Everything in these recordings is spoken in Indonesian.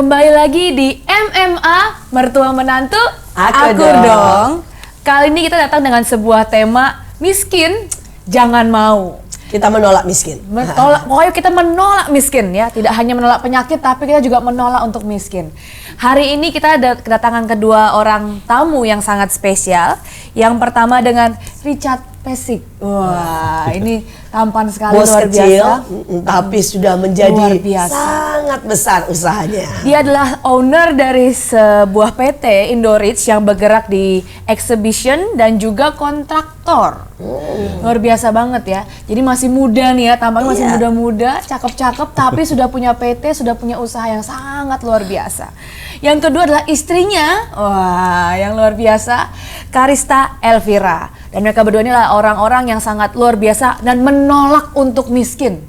Kembali lagi di MMA Mertua Menantu Aku dong. Kali ini kita datang dengan sebuah tema miskin jangan mau. Kita menolak miskin. Pokoknya kita menolak miskin ya. Tidak hanya menolak penyakit tapi kita juga menolak untuk miskin. Hari ini kita ada kedatangan kedua orang tamu yang sangat spesial. Yang pertama dengan Richard Pesik. Wah, ini tampan sekali, Bos luar kecil, biasa. tapi sudah menjadi Luar biasa. sangat besar usahanya. Dia adalah owner dari sebuah PT Indorich yang bergerak di exhibition dan juga kontraktor. Luar biasa banget ya. Jadi masih muda nih ya, tampaknya masih Iya. muda-muda, cakep-cakep, tapi sudah punya PT, sudah punya usaha yang sangat luar biasa. Yang kedua adalah istrinya, wah yang luar biasa, Karista Elvira. Dan mereka berdua ini adalah orang-orang yang sangat luar biasa dan menolak untuk miskin.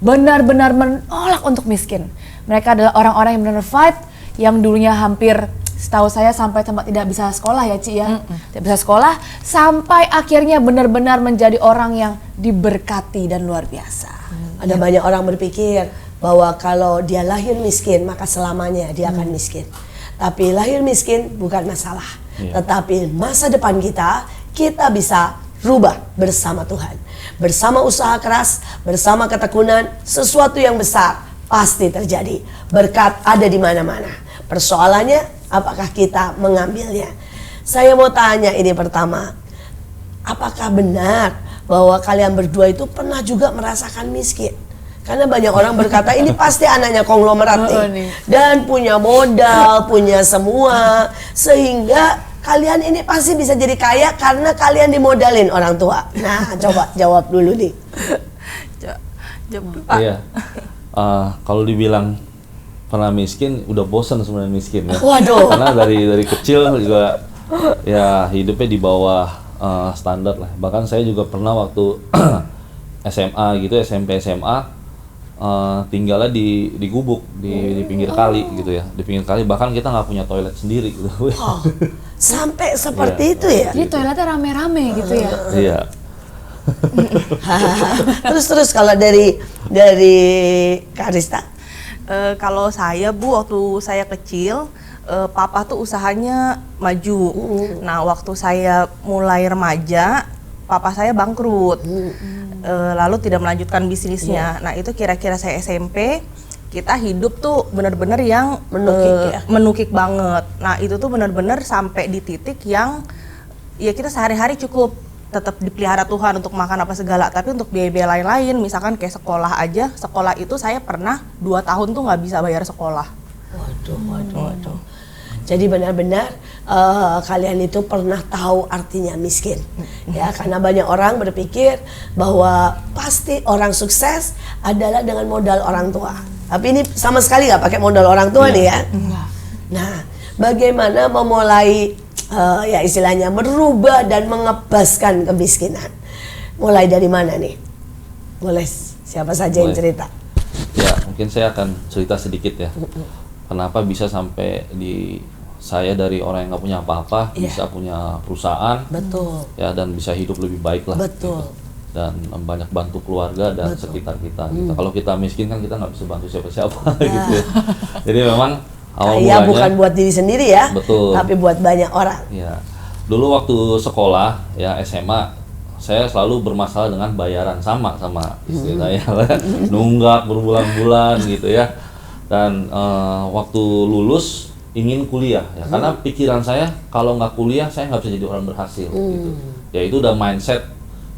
Benar-benar menolak untuk miskin. Mereka adalah orang-orang yang benar fight, yang dulunya hampir setahu saya sampai tempat tidak bisa sekolah ya Ci ya. Tidak bisa sekolah, sampai akhirnya benar-benar menjadi orang yang diberkati dan luar biasa. Ada banyak orang berpikir bahwa kalau dia lahir miskin maka selamanya dia akan miskin. Tapi lahir miskin bukan masalah. Tetapi masa depan kita bisa rubah bersama Tuhan. Bersama usaha keras, bersama ketekunan, sesuatu yang besar pasti terjadi. Berkat ada di mana-mana. Persoalannya, apakah kita mengambilnya? Saya mau tanya ini pertama. Apakah benar bahwa kalian berdua itu pernah juga merasakan miskin? Karena banyak orang berkata ini pasti anaknya konglomerat nih. Dan punya modal, punya semua. Sehingga kalian ini pasti bisa jadi kaya karena kalian dimodalin orang tua. Nah, coba jawab dulu nih. Iya. Kalau dibilang pernah miskin, udah bosan sebenarnya miskin ya. Waduh. Karena dari kecil juga ya hidupnya di bawah standar lah. Bahkan saya juga pernah waktu SMA gitu, SMP SMA tinggalnya di gubuk di pinggir kali gitu ya. Di pinggir kali bahkan kita nggak punya toilet sendiri gitu. Oh, sampai seperti itu ya. Jadi toiletnya rame-rame gitu ya. Iya. Terus kalau dari Karista. Kalau saya Bu, waktu saya kecil, papa tuh usahanya maju. Nah, waktu saya mulai remaja, papa saya bangkrut. Lalu tidak melanjutkan bisnisnya. Nah, itu kira-kira saya SMP, kita hidup tuh benar-benar yang menukik banget. Nah, itu tuh benar-benar sampai di titik yang ya kita sehari-hari cukup tetap dipelihara Tuhan untuk makan apa segala, tapi untuk biaya-biaya lain-lain, misalkan kayak sekolah aja, sekolah itu saya pernah 2 tahun tuh nggak bisa bayar sekolah. Waduh. Jadi benar-benar kalian itu pernah tahu artinya miskin, ya karena banyak orang berpikir bahwa pasti orang sukses adalah dengan modal orang tua. Tapi ini sama sekali nggak pakai modal orang tua nih ya. Nah, bagaimana memulai ya istilahnya merubah dan mengebaskan kemiskinan? Mulai dari mana nih? Boleh siapa saja yang cerita? Ya, mungkin saya akan cerita sedikit ya. Kenapa bisa sampai saya dari orang yang nggak punya apa-apa bisa punya perusahaan, ya dan bisa hidup lebih baik lah, gitu. Dan banyak bantu keluarga dan sekitar kita. Gitu. Kalau kita miskin kan kita nggak bisa bantu siapa-siapa, gitu. Jadi memang awal Kaya mulanya bukan buat diri sendiri ya, tapi buat banyak orang. Ya, dulu waktu sekolah ya SMA saya selalu bermasalah dengan bayaran sama istri saya, nunggak berbulan-bulan gitu ya. Dan waktu lulus ingin kuliah ya, karena pikiran saya kalau nggak kuliah saya nggak bisa jadi orang berhasil gitu. Ya itu udah mindset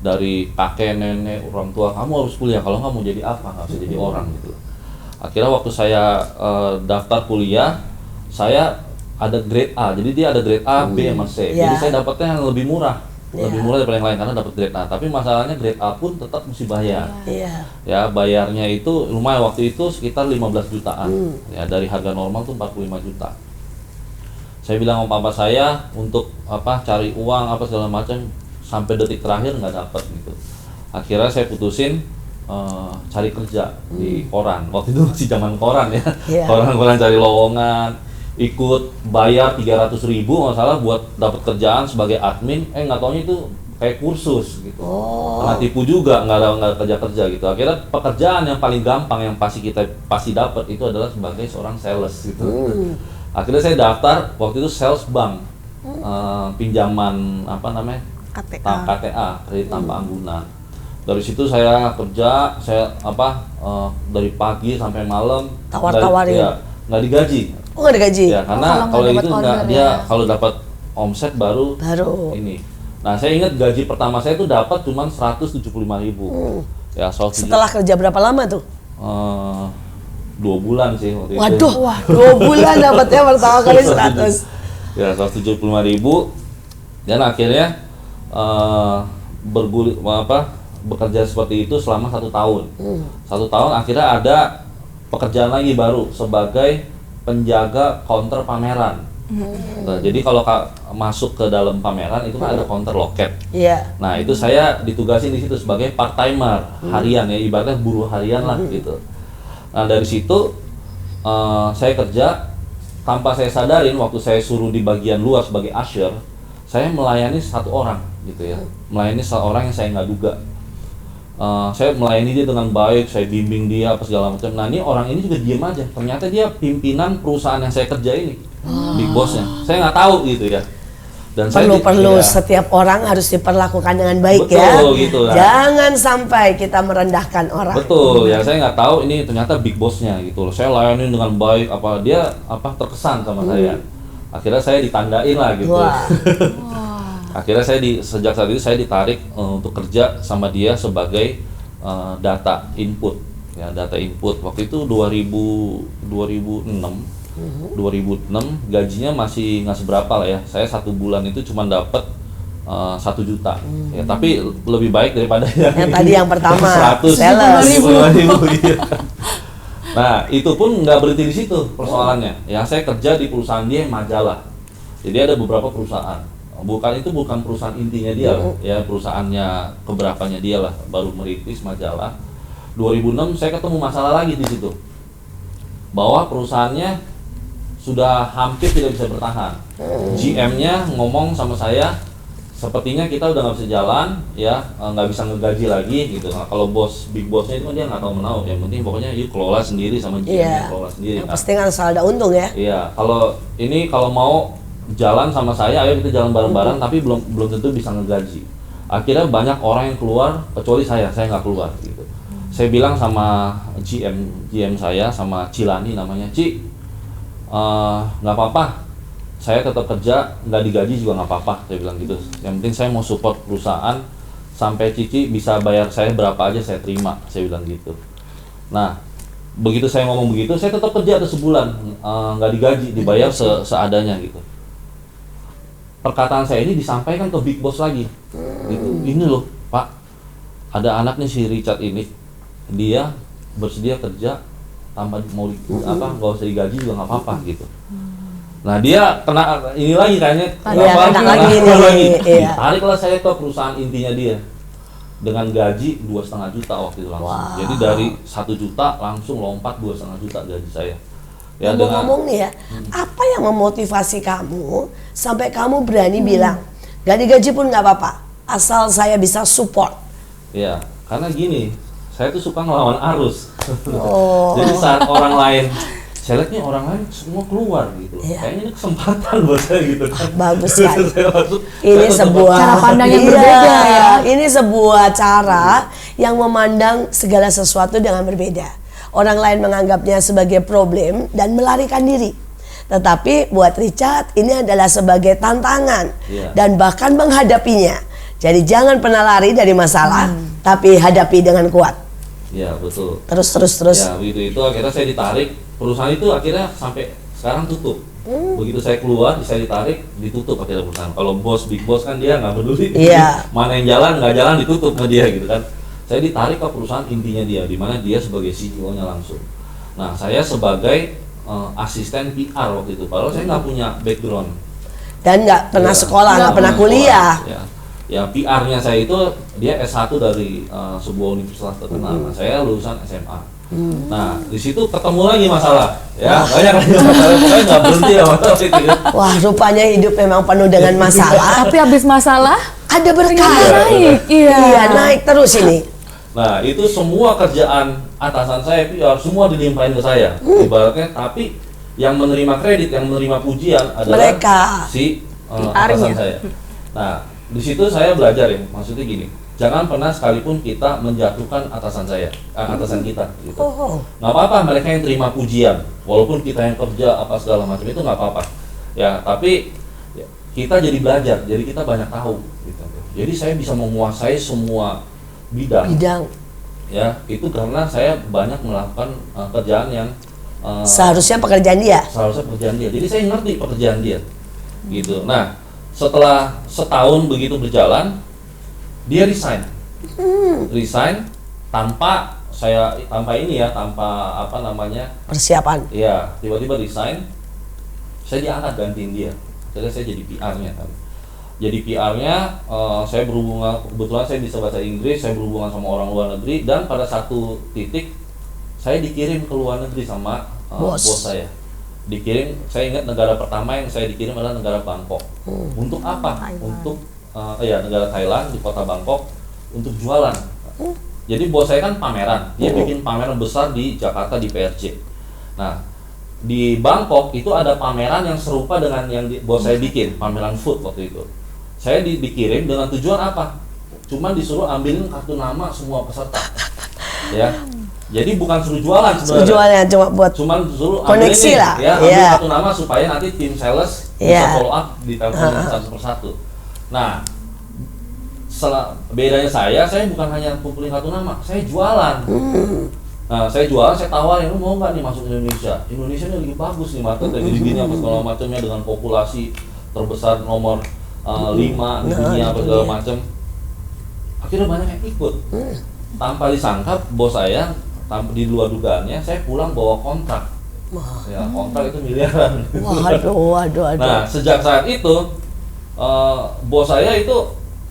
dari kakek nenek orang tua, kamu harus kuliah, kalau nggak mau jadi apa, nggak bisa jadi orang gitu. Akhirnya waktu saya daftar kuliah, saya ada grade A, jadi dia ada grade A, B sama C. Jadi saya dapatnya yang lebih murah daripada yang lain karena dapat grade A. Tapi masalahnya grade A pun tetap mesti bayar. Ya bayarnya itu lumayan, waktu itu sekitar 15 jutaan. Ya dari harga normal tuh 45 juta. Saya bilang sama papa saya untuk cari uang apa segala macam, sampai detik terakhir nggak dapat gitu. Akhirnya saya putusin cari kerja di koran. Waktu itu masih zaman koran ya. Koran cari lowongan, ikut bayar 300.000 nggak salah buat dapat kerjaan sebagai admin. Nggak taunya itu kayak kursus gitu. Karena tipu juga, nggak ada kerja gitu. Akhirnya pekerjaan yang paling gampang yang pasti dapat itu adalah sebagai seorang sales gitu. Akhirnya saya daftar waktu itu sales bank, pinjaman apa namanya KTA, kredit tanpa anggunan. Dari situ saya kerja, dari pagi sampai malam Tawar-tawarin. nggak digaji. Oh, nggak digaji? Ya, karena kalau nggak itu dapat nggak order dia ya. kalau dapat omset baru ini. Nah, saya ingat gaji pertama saya itu dapat cuma 175.000. Ya, Setelah kerja berapa lama tuh? 2 bulan sih waktu itu. Waduh, 2 bulan dapatnya pertama kali 100. Ya, 175.000 dan akhirnya bekerja seperti itu selama 1 tahun. 1 tahun akhirnya ada pekerjaan lagi baru sebagai penjaga counter pameran. Nah, jadi kalau masuk ke dalam pameran itu kan ada counter loket. Iya. Nah, itu saya ditugasin di situ sebagai part timer harian ya, ibaratnya buruh harian lah gitu. Nah, dari situ saya kerja tanpa saya sadarin waktu saya suruh di bagian luar sebagai usher, saya melayani 1 orang gitu ya, melayani seorang yang saya nggak duga. Saya melayani dia dengan baik, saya bimbing dia apa segala macam. Nah, ini orang ini juga diem aja. Ternyata dia pimpinan perusahaan yang saya kerja ini, big bossnya. Saya nggak tahu gitu ya. Dan Perlu setiap orang harus diperlakukan dengan baik. Betul, ya. gitu lah. Jangan sampai kita merendahkan orang. Betul, ya saya nggak tahu ini ternyata big bossnya gitu loh. Saya layani dengan baik, dia terkesan sama saya. Akhirnya saya ditandain lah gitu. Wah. Akhirnya sejak saat itu saya ditarik untuk kerja sama dia sebagai data input. Ya, data input. Waktu itu 2006 gajinya masih nggak seberapa lah ya. Saya 1 bulan itu cuma dapat 1 juta. Ya, tapi lebih baik daripada yang tadi yang pertama 175.000. Iya. Nah, itu pun nggak berhenti di situ persoalannya. Ya, saya kerja di perusahaan dia yang majalah. Jadi ada beberapa perusahaan. Bukan perusahaan intinya dia, ya perusahaannya keberapanya dia lah, baru merintis majalah. 2006 saya ketemu masalah lagi di situ. Bahwa perusahaannya sudah hampir tidak bisa bertahan. GM-nya ngomong sama saya, sepertinya kita udah nggak bisa jalan, ya nggak bisa ngegaji lagi gitu. Nah, kalau big bossnya itu kan dia nggak tahu menau. Yang penting pokoknya yuk kelola sendiri sama GM-nya kelola sendiri. Yang pasti kan asal ada untung ya. Iya, kalau mau jalan sama saya, ayo kita jalan bareng-bareng, tapi belum tentu bisa ngegaji. Akhirnya banyak orang yang keluar, kecuali saya nggak keluar gitu. Saya bilang sama GM saya, sama Cilani namanya, Ci, nggak apa-apa, saya tetap kerja, nggak digaji juga nggak apa-apa, saya bilang gitu. Yang penting saya mau support perusahaan, sampai Cici bisa bayar saya berapa aja saya terima, saya bilang gitu. Nah, begitu saya ngomong begitu, saya tetap kerja tuh sebulan, nggak digaji, dibayar seadanya gitu. Perkataan saya ini disampaikan ke big boss lagi, gitu. Ini loh Pak, ada anak nih si Richard ini, dia bersedia kerja tanpa mau nggak usah digaji juga nggak apa-apa gitu. Nah, dia kena ini lagi kayaknya, kena lagi. Tariklah saya ke perusahaan intinya dia dengan gaji 2,5 juta waktu itu langsung. Wow. Jadi dari 1 juta langsung lompat 2,5 juta gaji saya. Ya, ngomong nih ya, apa yang memotivasi kamu sampai kamu berani bilang gak digaji pun nggak apa-apa, asal saya bisa support? Ya, karena gini, saya tuh suka ngelawan arus. Jadi saat orang lain, saya lihat nih orang lain semua keluar gitu. Kayaknya ini kesempatan buat saya gitu kan. Bagus kan. Ini sebuah cara pandang yang berbeda ya. Ini sebuah cara yang memandang segala sesuatu dengan berbeda. Orang lain menganggapnya sebagai problem dan melarikan diri. Tetapi buat Richard ini adalah sebagai tantangan dan bahkan menghadapinya. Jadi jangan pernah lari dari masalah, tapi hadapi dengan kuat. Ya, betul. Terus. Ya, begitu itu akhirnya saya ditarik. Perusahaan itu akhirnya sampai sekarang tutup. Begitu saya keluar, saya ditarik, ditutup akhirnya perusahaan. Kalau big boss kan dia nggak peduli. Mana yang jalan, nggak jalan ditutup sama dia gitu kan. Saya ditarik ke perusahaan intinya dia, di mana dia sebagai CEO-nya langsung. Nah, saya sebagai asisten PR waktu itu, padahal saya nggak punya background. Dan nggak pernah sekolah, nggak pernah kuliah. Ya, PR-nya saya itu, dia S1 dari sebuah universitas terkenal. Nah, saya lulusan SMA. Nah, di situ ketemu lagi masalah. Ya, banyak masalah, pokoknya nggak berhenti ya masalah itu. Wah, rupanya hidup memang penuh dengan masalah. Tapi habis masalah, Ada berkah. Ternyata naik, iya. Iya, naik terus ini. Nah, itu semua kerjaan atasan saya itu ya semua dilimpahin ke saya. Ibaratnya, tapi yang menerima kredit, yang menerima pujian adalah Mereka. si atasan saya. Nah, di situ saya belajar ya, maksudnya gini, jangan pernah sekalipun kita menjatuhkan atasan kita gitu. Nggak apa-apa mereka yang terima pujian, walaupun kita yang kerja apa segala macam itu nggak apa-apa. Ya, tapi kita jadi belajar, jadi kita banyak tahu gitu. Jadi saya bisa menguasai semua bidang. Ya, itu karena saya banyak melakukan kerjaan yang Seharusnya pekerjaan dia. Jadi saya ngerti pekerjaan dia. Gitu. Nah, setelah setahun begitu berjalan, dia resign. Resign tanpa Persiapan. Iya, tiba-tiba resign. Saya diangkat gantiin dia. Jadi saya jadi PR-nya kan. Jadi PR-nya, saya berhubungan, kebetulan saya bisa bahasa Inggris, saya berhubungan sama orang luar negeri, dan pada satu titik saya dikirim ke luar negeri sama bos saya. Dikirim, saya ingat negara pertama yang saya dikirim adalah negara Bangkok. Untuk apa? Thailand. Untuk negara Thailand di kota Bangkok untuk jualan. Jadi bos saya kan pameran, dia bikin pameran besar di Jakarta di PRJ. Nah, di Bangkok itu ada pameran yang serupa dengan yang bos saya bikin, pameran food waktu itu. Saya dikirim dengan tujuan apa? Cuman disuruh ambilin kartu nama semua peserta. Ya. Jadi bukan suruh jualan sebenarnya. Tujuannya cuma buat Cuman disuruh koneksi ambil lah. ya, ambil kartu nama supaya nanti tim sales bisa follow up di telepon satu persatu. Nah, bedanya saya bukan hanya kumpulin kartu nama, saya jualan. Nah, saya jualan, saya tawarin, lu mau nggak nih masuk Indonesia? Indonesia ini lagi bagus nih marketnya, gini apa segala macamnya dengan populasi terbesar nomor 5 di dunia apa segala macam. Akhirnya banyak yang ikut. Tanpa disangka bos saya, di luar dugaannya, saya pulang bawa kontrak. Ya, kontrak itu miliaran. Waduh. Nah, sejak saat itu bos saya itu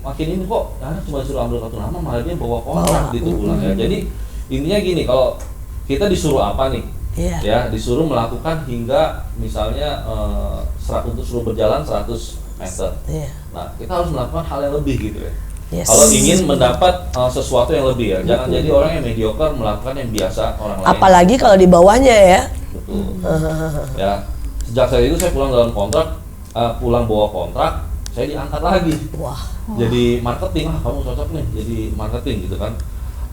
makin ini kok, ya cuma disuruh ambil kartu nama, malah dia bawa kontrak gitu pulang ya. Jadi intinya gini, kalau kita disuruh apa nih, ya disuruh melakukan hingga misalnya untuk suruh berjalan 100 meter. Nah, kita harus melakukan hal yang lebih gitu ya. Kalau ingin mendapat sesuatu yang lebih ya, jangan jadi orang yang mediocre melakukan yang biasa orang lain. Apalagi kalau di bawahnya ya. Betul. Ya, sejak saat itu saya pulang dalam kontrak, pulang bawa kontrak, saya diangkat lagi. Jadi marketing, kamu cocok nih jadi marketing gitu kan.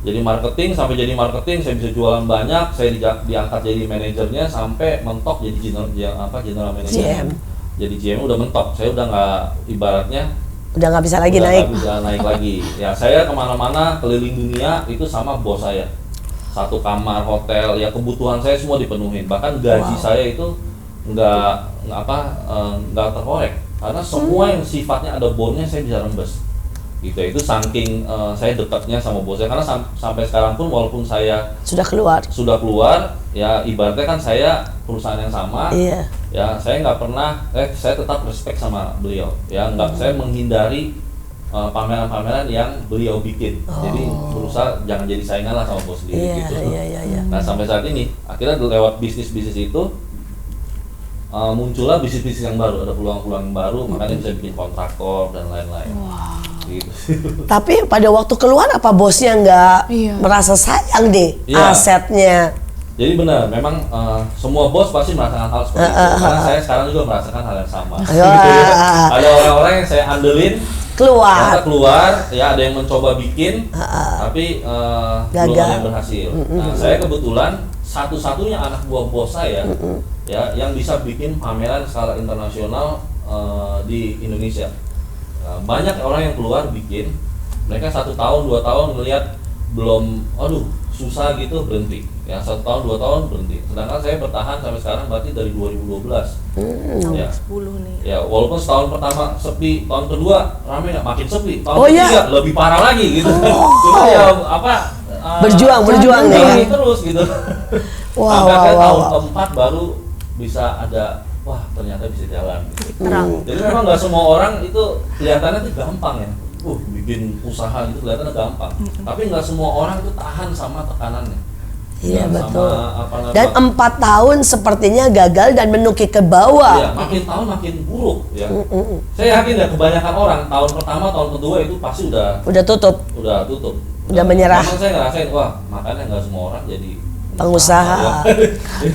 Jadi marketing, sampai jadi marketing saya bisa jualan banyak, saya diangkat jadi manajernya sampai mentok jadi general manager. Jadi GM udah mentok, saya udah nggak, ibaratnya udah nggak bisa lagi naik. Nggak bisa naik lagi. Ya, saya kemana-mana keliling dunia itu sama bos saya. Satu kamar hotel, ya kebutuhan saya semua dipenuhin. Bahkan gaji saya itu nggak terkorek, karena semua yang sifatnya ada bonusnya saya bisa rembes. Gitu. Itu saking saya dekatnya sama bos saya, karena sampai sekarang pun walaupun saya sudah keluar, ya ibaratnya kan saya perusahaan yang sama. Ya, saya nggak pernah, saya tetap respect sama beliau. Ya, saya menghindari pameran-pameran yang beliau bikin. Jadi berusaha jangan jadi saingan lah sama bos sendiri gitu. Nah, sampai saat ini akhirnya lewat bisnis itu muncullah bisnis yang baru, ada peluang-peluang yang baru, makanya bisa bikin kontraktor dan lain-lain. Gitu. Tapi pada waktu keluar apa bosnya nggak merasa sayang deh asetnya? Jadi benar, memang semua bos pasti merasakan hal seperti itu. Karena saya sekarang juga merasakan hal yang sama. Ada orang-orang yang saya andelin keluar, ya ada yang mencoba bikin, tapi belum ada yang berhasil. Nah, saya kebetulan satu-satunya anak buah bos saya, ya yang bisa bikin pameran skala internasional di Indonesia. Banyak orang yang keluar bikin, mereka 1 tahun 2 tahun ngelihat belum, susah gitu, berhenti. Ya 1 tahun 2 tahun berhenti. Sedangkan saya bertahan sampai sekarang berarti dari 2012. Tahun 10 nih. Ya, walaupun setahun pertama sepi, tahun kedua ramai nggak, makin sepi. Tahun ketiga lebih parah lagi gitu. Cuma ya berjuang nih terus gitu. Sampai tahun keempat baru bisa ada, ternyata bisa jalan. Jadi memang nggak semua orang itu kelihatannya tuh gampang ya. Bikin usaha gitu kelihatannya gampang. Tapi nggak semua orang itu tahan sama tekanannya. Iya sama, betul. apa namanya, Dan 4 tahun sepertinya gagal dan menukik ke bawah. iya, makin tahun makin buruk ya. Saya yakin ya kebanyakan orang tahun pertama, tahun kedua itu pasti udah Tutup. tutup. Udah menyerah. Memang saya ngerasain, wah makanya nggak semua orang jadi Pengusaha. ya.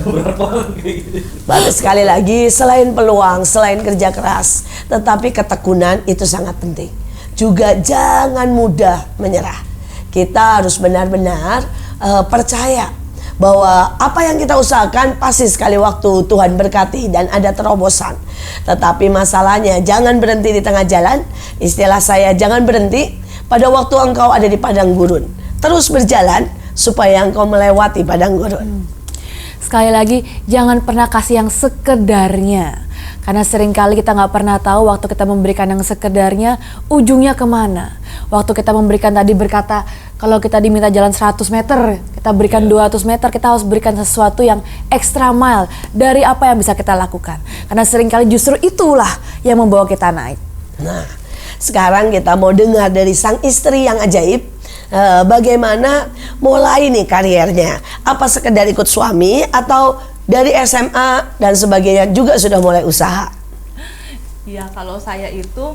Berat banget kayak gitu. Berarti sekali lagi, selain peluang, selain kerja keras, tetapi ketekunan itu sangat penting. Juga jangan mudah menyerah. Kita harus benar-benar percaya bahwa apa yang kita usahakan pasti sekali waktu Tuhan berkati dan ada terobosan. Tetapi masalahnya jangan berhenti di tengah jalan. Istilah saya, jangan berhenti pada waktu engkau ada di padang gurun. Terus berjalan supaya engkau melewati padang gurun. Sekali lagi, jangan pernah kasih yang sekedarnya. Karena seringkali kita nggak pernah tahu waktu kita memberikan yang sekedarnya, ujungnya kemana. Waktu kita memberikan tadi berkata, kalau kita diminta jalan 100 meter, kita berikan 200 meter, kita harus berikan sesuatu yang extra mile dari apa yang bisa kita lakukan. Karena seringkali justru itulah yang membawa kita naik. Nah, sekarang kita mau dengar dari sang istri yang ajaib, bagaimana mulai nih karirnya. Apa sekedar ikut suami atau dari SMA dan sebagainya juga sudah mulai usaha? Ya kalau saya itu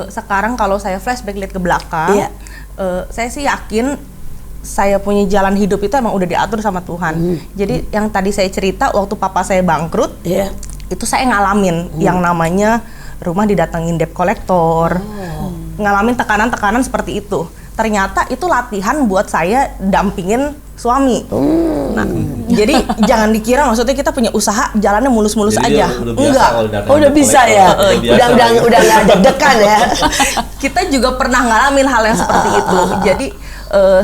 sekarang kalau saya flashback lihat ke belakang, Iya. Saya sih yakin saya punya jalan hidup itu emang udah diatur sama Tuhan. Jadi yang tadi saya cerita waktu papa saya bangkrut, Iya. itu saya ngalamin yang namanya rumah didatengin debt collector, ngalamin tekanan-tekanan seperti itu. Ternyata itu latihan buat saya dampingin suami. Nah, jadi jangan dikira maksudnya kita punya usaha jalannya mulus-mulus Jadi aja. dia udah biasa Enggak. kalau datang Oh, udah ke bisa kolektor. ya? biasa. Udah nggak deg-degan ya? Kita juga pernah ngalamin hal yang seperti itu. Jadi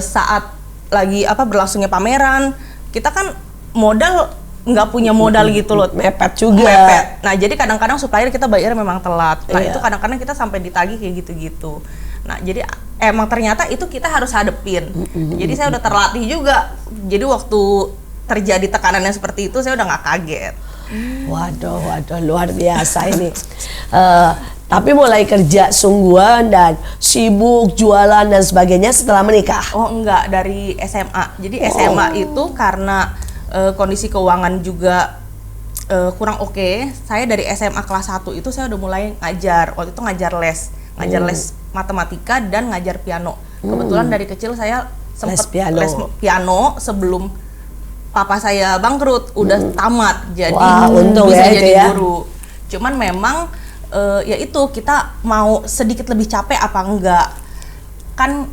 saat lagi berlangsungnya pameran, kita kan modal nggak punya modal gitu loh. Mepet juga. Mepet. Nah, jadi kadang-kadang supplier kita bayar memang telat. Nah, Iya. itu kadang-kadang kita sampai ditagih kayak gitu-gitu. Nah, jadi emang ternyata itu kita harus hadepin. Jadi saya udah terlatih juga. Jadi waktu terjadi tekanan yang seperti itu, saya udah nggak kaget. Waduh, luar biasa ini. Tapi mulai kerja sungguhan dan sibuk jualan dan sebagainya setelah menikah. Oh enggak, dari SMA. Jadi SMA itu karena kondisi keuangan juga kurang oke. Saya dari SMA kelas 1 itu saya udah mulai ngajar. Waktu itu ngajar les matematika dan ngajar piano. Kebetulan dari kecil saya sempat les piano sebelum papa saya bangkrut, udah tamat. Jadi Wah, untung bisa ya itu jadi ya. guru. Cuman memang ya itu kita mau sedikit lebih capek apa enggak. Kan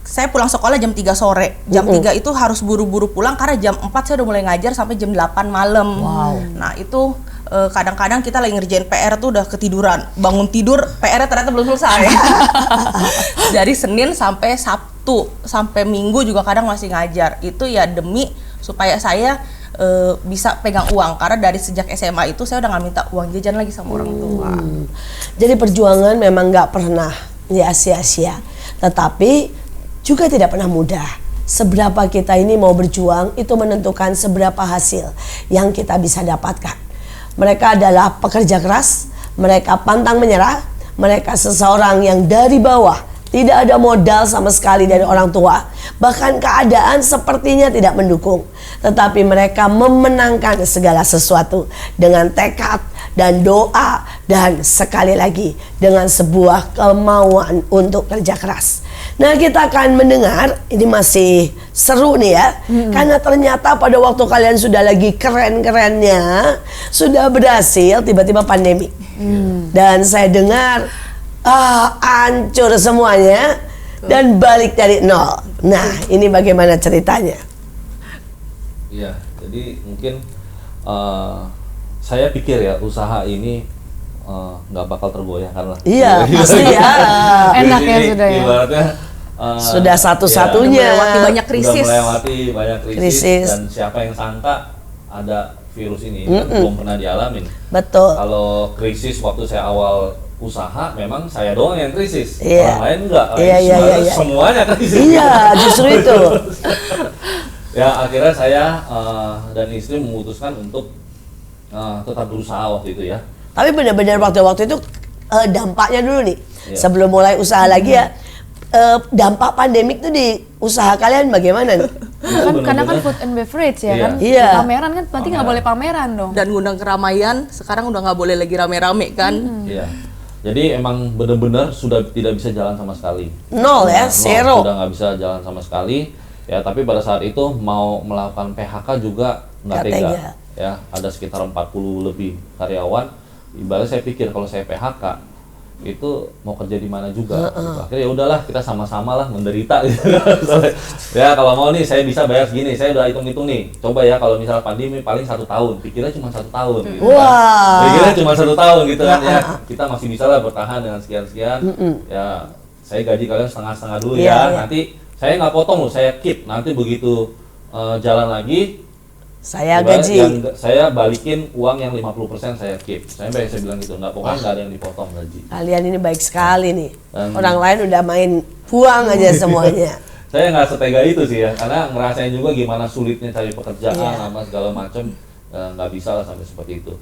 saya pulang sekolah jam 3 sore. Jam 3 itu harus buru-buru pulang karena jam 4 saya udah mulai ngajar sampai jam 8 malam. Wow. Nah, itu kadang-kadang kita lagi ngerjain PR tuh udah ketiduran. Bangun tidur, PR-nya ternyata belum selesai. Dari Senin sampai Sabtu, sampai Minggu juga kadang masih ngajar. Itu ya demi supaya saya bisa pegang uang. Karena dari sejak SMA itu saya udah nggak minta uang jajan lagi sama orang tua. Jadi perjuangan memang nggak pernah ya sia-sia, tetapi juga tidak pernah mudah. Seberapa kita ini mau berjuang itu menentukan seberapa hasil yang kita bisa dapatkan. Mereka adalah pekerja keras, mereka pantang menyerah, mereka seseorang yang dari bawah, tidak ada modal sama sekali dari orang tua, bahkan keadaan sepertinya tidak mendukung. Tetapi mereka memenangkan segala sesuatu dengan tekad dan doa dan sekali lagi dengan sebuah kemauan untuk kerja keras. Nah, kita akan mendengar, ini masih seru nih ya, karena ternyata pada waktu kalian sudah lagi keren-kerennya, sudah berhasil, tiba-tiba pandemi. Dan saya dengar, hancur semuanya dan balik dari nol. Nah, ini bagaimana ceritanya? Iya, jadi mungkin saya pikir ya usaha ini nggak bakal tergoyahkan lah. Iya, pasti ya. Enak ya Ini sudah ya. Ibaratnya Sudah satu-satunya. ya, Melewati banyak krisis. Udah melewati banyak krisis, Krisis. dan siapa yang sangka ada virus ini kan belum pernah dialamin. Betul. Kalau krisis waktu saya awal usaha memang saya doang yang krisis, Iya. orang lain enggak. Iya. Semuanya krisis. Iya, justru itu. Ya akhirnya saya dan istri memutuskan untuk tetap berusaha waktu itu ya. Tapi benar-benar waktu itu dampaknya dulu nih, Iya. sebelum mulai usaha lagi ya, dampak pandemik tuh di Usaha kalian bagaimana nih? Karena kan food and beverage ya kan. Iya. Pameran kan berarti nggak boleh pameran dong. Dan ngundang keramaian, sekarang udah nggak boleh lagi rame-rame kan. Iya. Jadi emang benar-benar sudah tidak bisa jalan sama sekali. Nol ya, zero. Sudah nggak bisa jalan sama sekali. Ya, tapi pada saat itu mau melakukan PHK juga nggak tega. Ya, ada sekitar 40 lebih karyawan. Ibaratnya saya pikir kalau saya PHK itu mau kerja di mana juga. Gitu. Akhirnya ya udahlah, kita sama-sama lah menderita gitu. Ya kalau mau nih saya bisa bayar segini, saya udah hitung-hitung nih. Coba ya kalau misalnya pandemi paling 1 tahun, pikirnya cuma 1 tahun. Gitu, Wah. pikirnya cuma 1 tahun gitu kan ya. Kita masih bisa lah bertahan dengan sekian-sekian. Ya saya gaji kalian setengah-setengah dulu ya. Nanti saya nggak potong loh, saya keep. Nanti begitu jalan lagi, saya gaji. Saya balikin uang yang 50% saya keep. Saya bilang gitu, pokoknya nggak ada yang dipotong gaji. Kalian ini baik sekali nih. Orang lain udah main buang aja semuanya. Saya nggak setega itu sih ya, karena ngerasain juga gimana sulitnya cari pekerjaan sama segala macam, nggak bisa lah sampai seperti itu.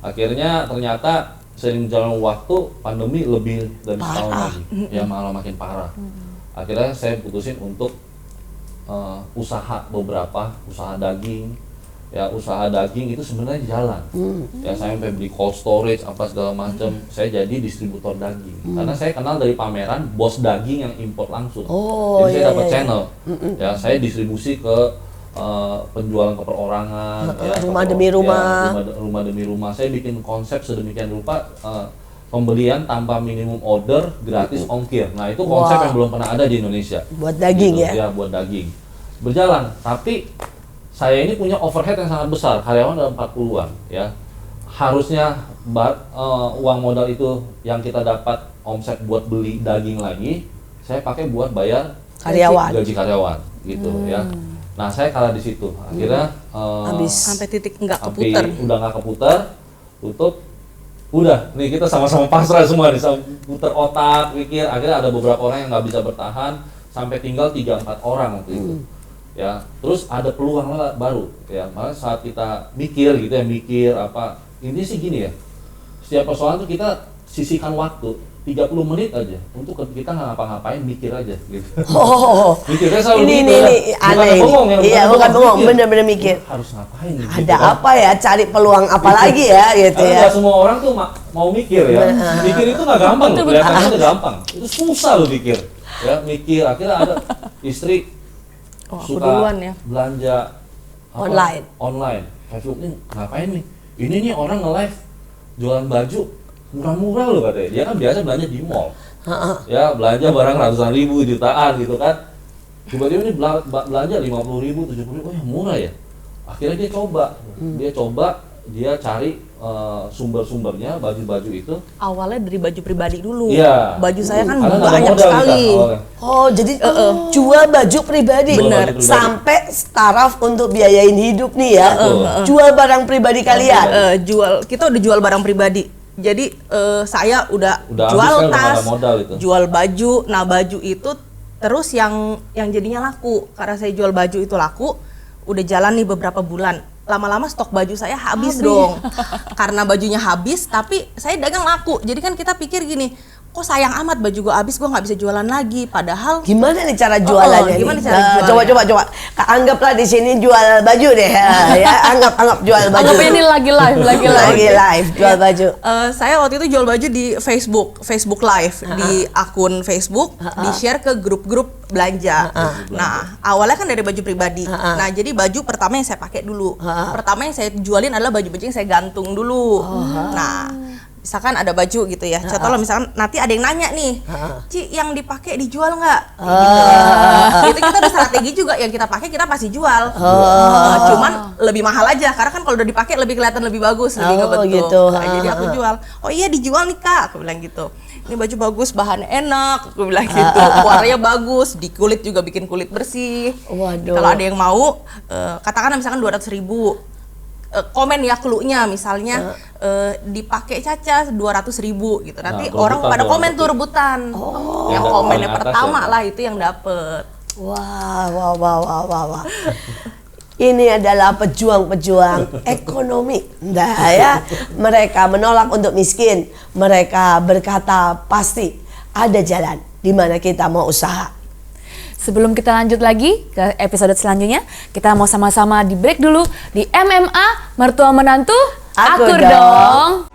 Akhirnya ternyata seiring jalan waktu, pandemi lebih dari setahun lagi, ya malah makin parah. Akhirnya saya putusin untuk usaha usaha daging. Ya usaha daging itu sebenarnya jalan. Ya saya sampai beli cold storage apa segala macam. Saya jadi distributor daging. Karena saya kenal dari pameran bos daging yang import langsung. Jadi saya dapat channel. Ya saya distribusi ke penjualan ke perorangan. Rumah demi rumah. Ya, rumah demi rumah. Saya bikin konsep sedemikian rupa. Pembelian tanpa minimum order, gratis ongkir. Nah itu konsep yang belum pernah ada di Indonesia. Buat daging gitu, ya? Ya buat daging. Berjalan, tapi saya ini punya overhead yang sangat besar, karyawan ada 40-an ya. Harusnya uang modal itu yang kita dapat omset buat beli daging lagi, saya pakai buat bayar gaji karyawan gitu ya. Nah, saya kalah di situ. Akhirnya habis sampai titik nggak keputar. Udah nggak keputar, tutup. Udah, nih kita sama-sama pasrah semua nih, putar otak, pikir. Akhirnya ada beberapa orang yang nggak bisa bertahan, sampai tinggal 3-4 orang waktu itu. Ya, terus ada peluang baru ya. Malah saat kita mikir gitu ya, mikir apa, ini sih gini ya, setiap persoalan tuh kita sisihkan waktu 30 menit aja untuk kita nggak ngapa-ngapain, mikir aja gitu. Mikirnya selalu ini aneh ini. Iya, bukan bengong, bener-bener mikir. Harus ngapain nih? Ada apa ya, cari peluang apa lagi ya gitu ya. Nggak semua orang tuh mau mikir ya. Mikir itu nggak gampang loh, kelihatannya udah gampang. Itu susah loh mikir. Ya, mikir. Akhirnya ada istri suka ya. Belanja online. Facebook nih ngapain nih? Ini nih orang nge-live jualan baju murah-murah loh katanya. Dia kan biasa belanja di mall. Ya, belanja barang ratusan ribu, jutaan gitu kan. Tiba-tiba ini belanja 50.000, 70.000, oh ya murah ya. Akhirnya dia coba, dia cari sumber-sumbernya baju-baju itu. Awalnya dari baju pribadi dulu. Iya. Baju saya kan Karena banyak sekali. Jadi jual baju pribadi. Bener. Sampai taraf untuk biayain hidup nih ya. Jual barang pribadi kalian. Kita udah jual barang pribadi. Jadi saya udah jual tas, jual baju. Nah baju itu terus yang jadinya laku. Karena saya jual baju itu laku, udah jalan nih beberapa bulan. Lama-lama stok baju saya habis dong. Karena bajunya habis, tapi saya dagang laku. Jadi kan kita pikir gini, kok sayang amat baju gua habis, gua nggak bisa jualan lagi. Padahal gimana nih cara jualannya? Gimana cara jualannya? Coba. Anggaplah di sini jual baju deh. Ya, anggap jual baju. Anggap ini lagi live jual baju. Saya waktu itu jual baju di Facebook Live, di akun Facebook, di-share ke grup-grup belanja. Nah, awalnya kan dari baju pribadi. Nah, jadi baju pertama yang saya pakai dulu. Pertama yang saya jualin adalah baju-baju yang saya gantung dulu. Nah, misalkan ada baju gitu ya. Contoh misalkan nanti ada yang nanya nih, Ci, yang dipakai dijual nggak? Gitu. Itu kita ada strategi juga, yang kita pakai kita pasti jual. Cuman lebih mahal aja, karena kan kalau udah dipakai lebih kelihatan lebih bagus, lebih ngebentuk. Gitu. Nah, jadi aku jual. Oh iya dijual nih Kak, aku bilang gitu. Ini baju bagus, bahannya enak, aku bilang gitu. Warnanya bagus, di kulit juga bikin kulit bersih. Waduh. Kalau ada yang mau, katakan misalkan 200.000. Komen ya clue-nya misalnya dipakai Caca 200.000 gitu. Nanti orang pada komen tuh rebutan. Yang komennya pertama lah itu yang dapet. Wah. Ini adalah pejuang-pejuang ekonomi. Nah ya, mereka menolak untuk miskin. Mereka berkata pasti ada jalan di mana kita mau usaha. Sebelum kita lanjut lagi ke episode selanjutnya, kita mau sama-sama di break dulu di MMA Mertua Menantu Akur Dong. Dong.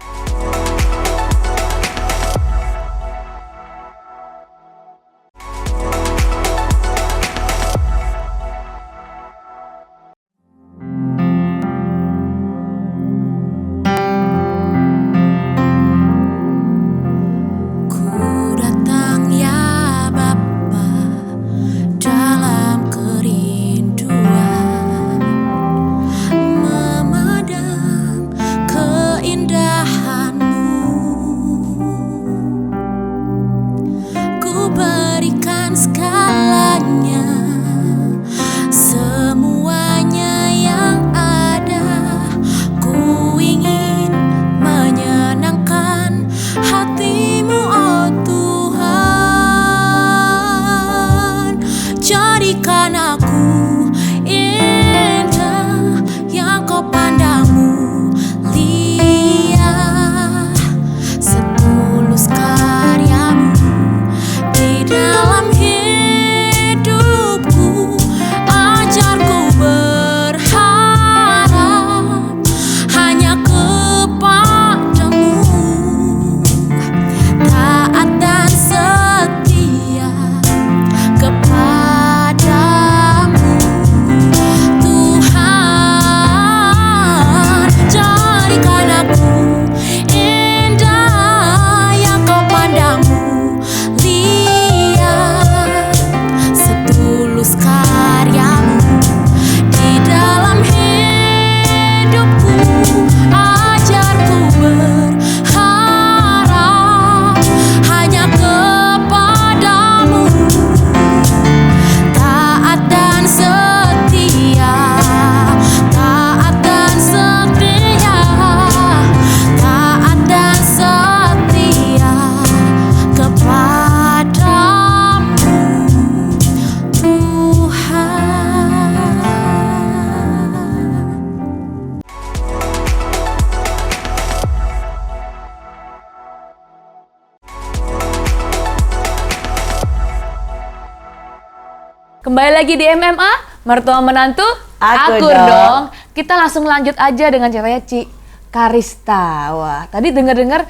Kembali lagi di MMA, Mertua Menantu Akur Dong. Dong. Kita langsung lanjut aja dengan ceritanya Ci Karista. Wah, tadi dengar-dengar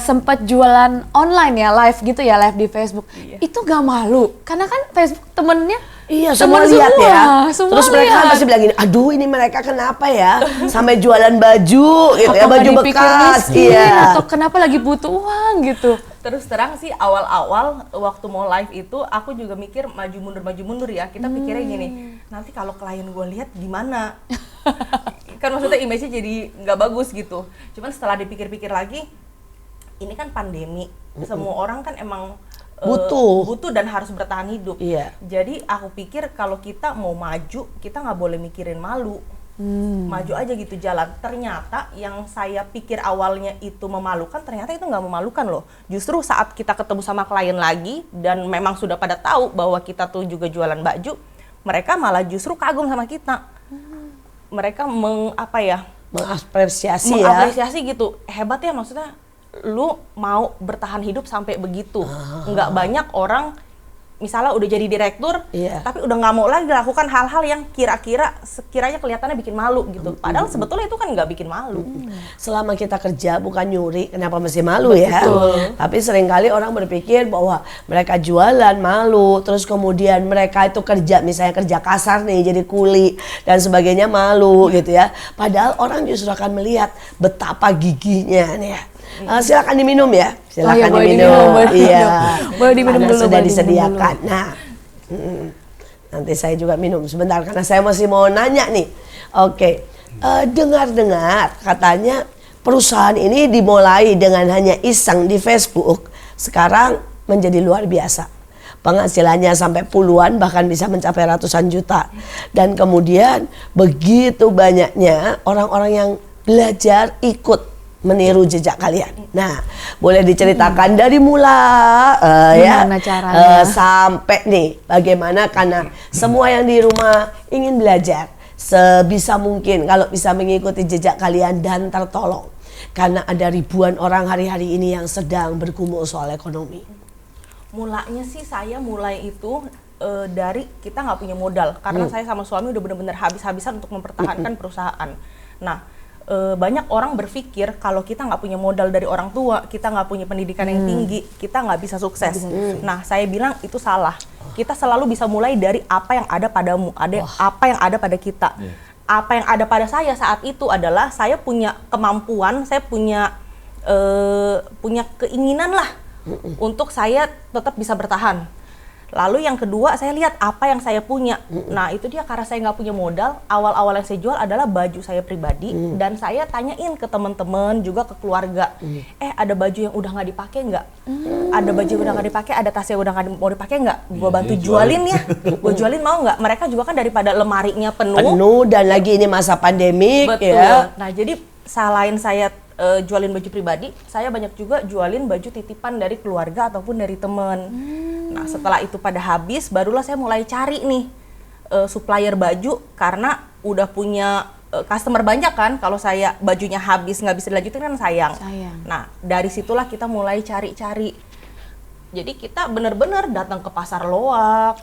sempat jualan online ya, live gitu ya, live di Facebook. Itu gak malu? Karena kan Facebook temennya Iya, temen semua lihat ya. semua Terus mereka lihat. pasti bilang gini, aduh ini mereka kenapa ya sampai jualan baju gitu ya, Apa baju nggak dipikir bekas. miskin, Iya. atau kenapa lagi butuh uang gitu. Terus terang sih awal-awal waktu mau live itu aku juga mikir maju mundur ya. Kita pikirnya gini, nanti kalau klien gue lihat gimana? Kan maksudnya image-nya jadi nggak bagus gitu. Cuman setelah dipikir-pikir lagi, ini kan pandemi. Semua orang kan emang butuh dan harus bertahan hidup. Iya. Jadi aku pikir kalau kita mau maju, kita nggak boleh mikirin malu. Maju aja gitu jalan. Ternyata yang saya pikir awalnya itu memalukan, ternyata itu nggak memalukan loh. Justru saat kita ketemu sama klien lagi dan memang sudah pada tahu bahwa kita tuh juga jualan baju, mereka malah justru kagum sama kita. Mereka Mengapresiasi ya. mengapresiasi gitu. Hebat ya, maksudnya lu mau bertahan hidup sampai begitu. Nggak banyak orang misalnya udah jadi direktur, Iya. tapi udah nggak mau lagi lakukan hal-hal yang sekiranya kelihatannya bikin malu gitu. Padahal sebetulnya itu kan nggak bikin malu. Selama kita kerja bukan nyuri, kenapa mesti malu ya? Tapi seringkali orang berpikir bahwa mereka jualan malu, terus kemudian mereka itu kerja, misalnya kerja kasar nih, jadi kuli dan sebagainya malu gitu ya. Padahal orang justru akan melihat betapa gigihnya nih ya. Silakan diminum ya, silakan boleh diminum. boleh Iya, diminum. Boleh diminum karena dulu, sudah boleh diminum disediakan. Nah, nanti saya juga minum sebentar karena saya masih mau nanya nih. Oke, dengar-dengar katanya perusahaan ini dimulai dengan hanya iseng di Facebook, sekarang menjadi luar biasa. Penghasilannya sampai puluhan, bahkan bisa mencapai ratusan juta. Dan kemudian begitu banyaknya orang-orang yang belajar ikut meniru jejak kalian. Nah, boleh diceritakan dari Gimana caranya? sampai nih bagaimana, karena semua yang di rumah ingin belajar sebisa mungkin kalau bisa mengikuti jejak kalian dan tertolong. Karena ada ribuan orang hari-hari ini yang sedang bergumul soal ekonomi. Mulanya sih saya mulai itu dari kita nggak punya modal, karena saya sama suami udah benar-benar habis-habisan untuk mempertahankan perusahaan. Nah, banyak orang berpikir kalau kita nggak punya modal dari orang tua, kita nggak punya pendidikan yang tinggi, kita nggak bisa sukses. Nah, saya bilang itu salah. Kita selalu bisa mulai dari apa yang ada padamu, apa yang ada pada kita. Apa yang ada pada saya saat itu adalah saya punya kemampuan, saya punya keinginan lah untuk saya tetap bisa bertahan. Lalu yang kedua, saya lihat apa yang saya punya. Nah, itu dia, karena saya nggak punya modal, awal-awal yang saya jual adalah baju saya pribadi, dan saya tanyain ke teman-teman, juga ke keluarga, ada baju yang udah nggak dipakai nggak? Ada baju yang udah nggak dipakai, ada tas yang udah nggak mau dipakai nggak? Gue bantu jualin ya, gue jualin mau nggak? Mereka juga kan daripada lemarinya penuh dan lagi ini masa pandemik. Betul. Ya. Nah, jadi selain saya jualin baju pribadi, saya banyak juga jualin baju titipan dari keluarga ataupun dari teman. Nah, setelah itu pada habis, barulah saya mulai cari nih supplier baju, karena udah punya customer banyak kan. Kalau saya bajunya habis nggak bisa dilanjutin kan sayang. Nah, dari situlah kita mulai cari-cari. Jadi kita benar-benar datang ke pasar Loak.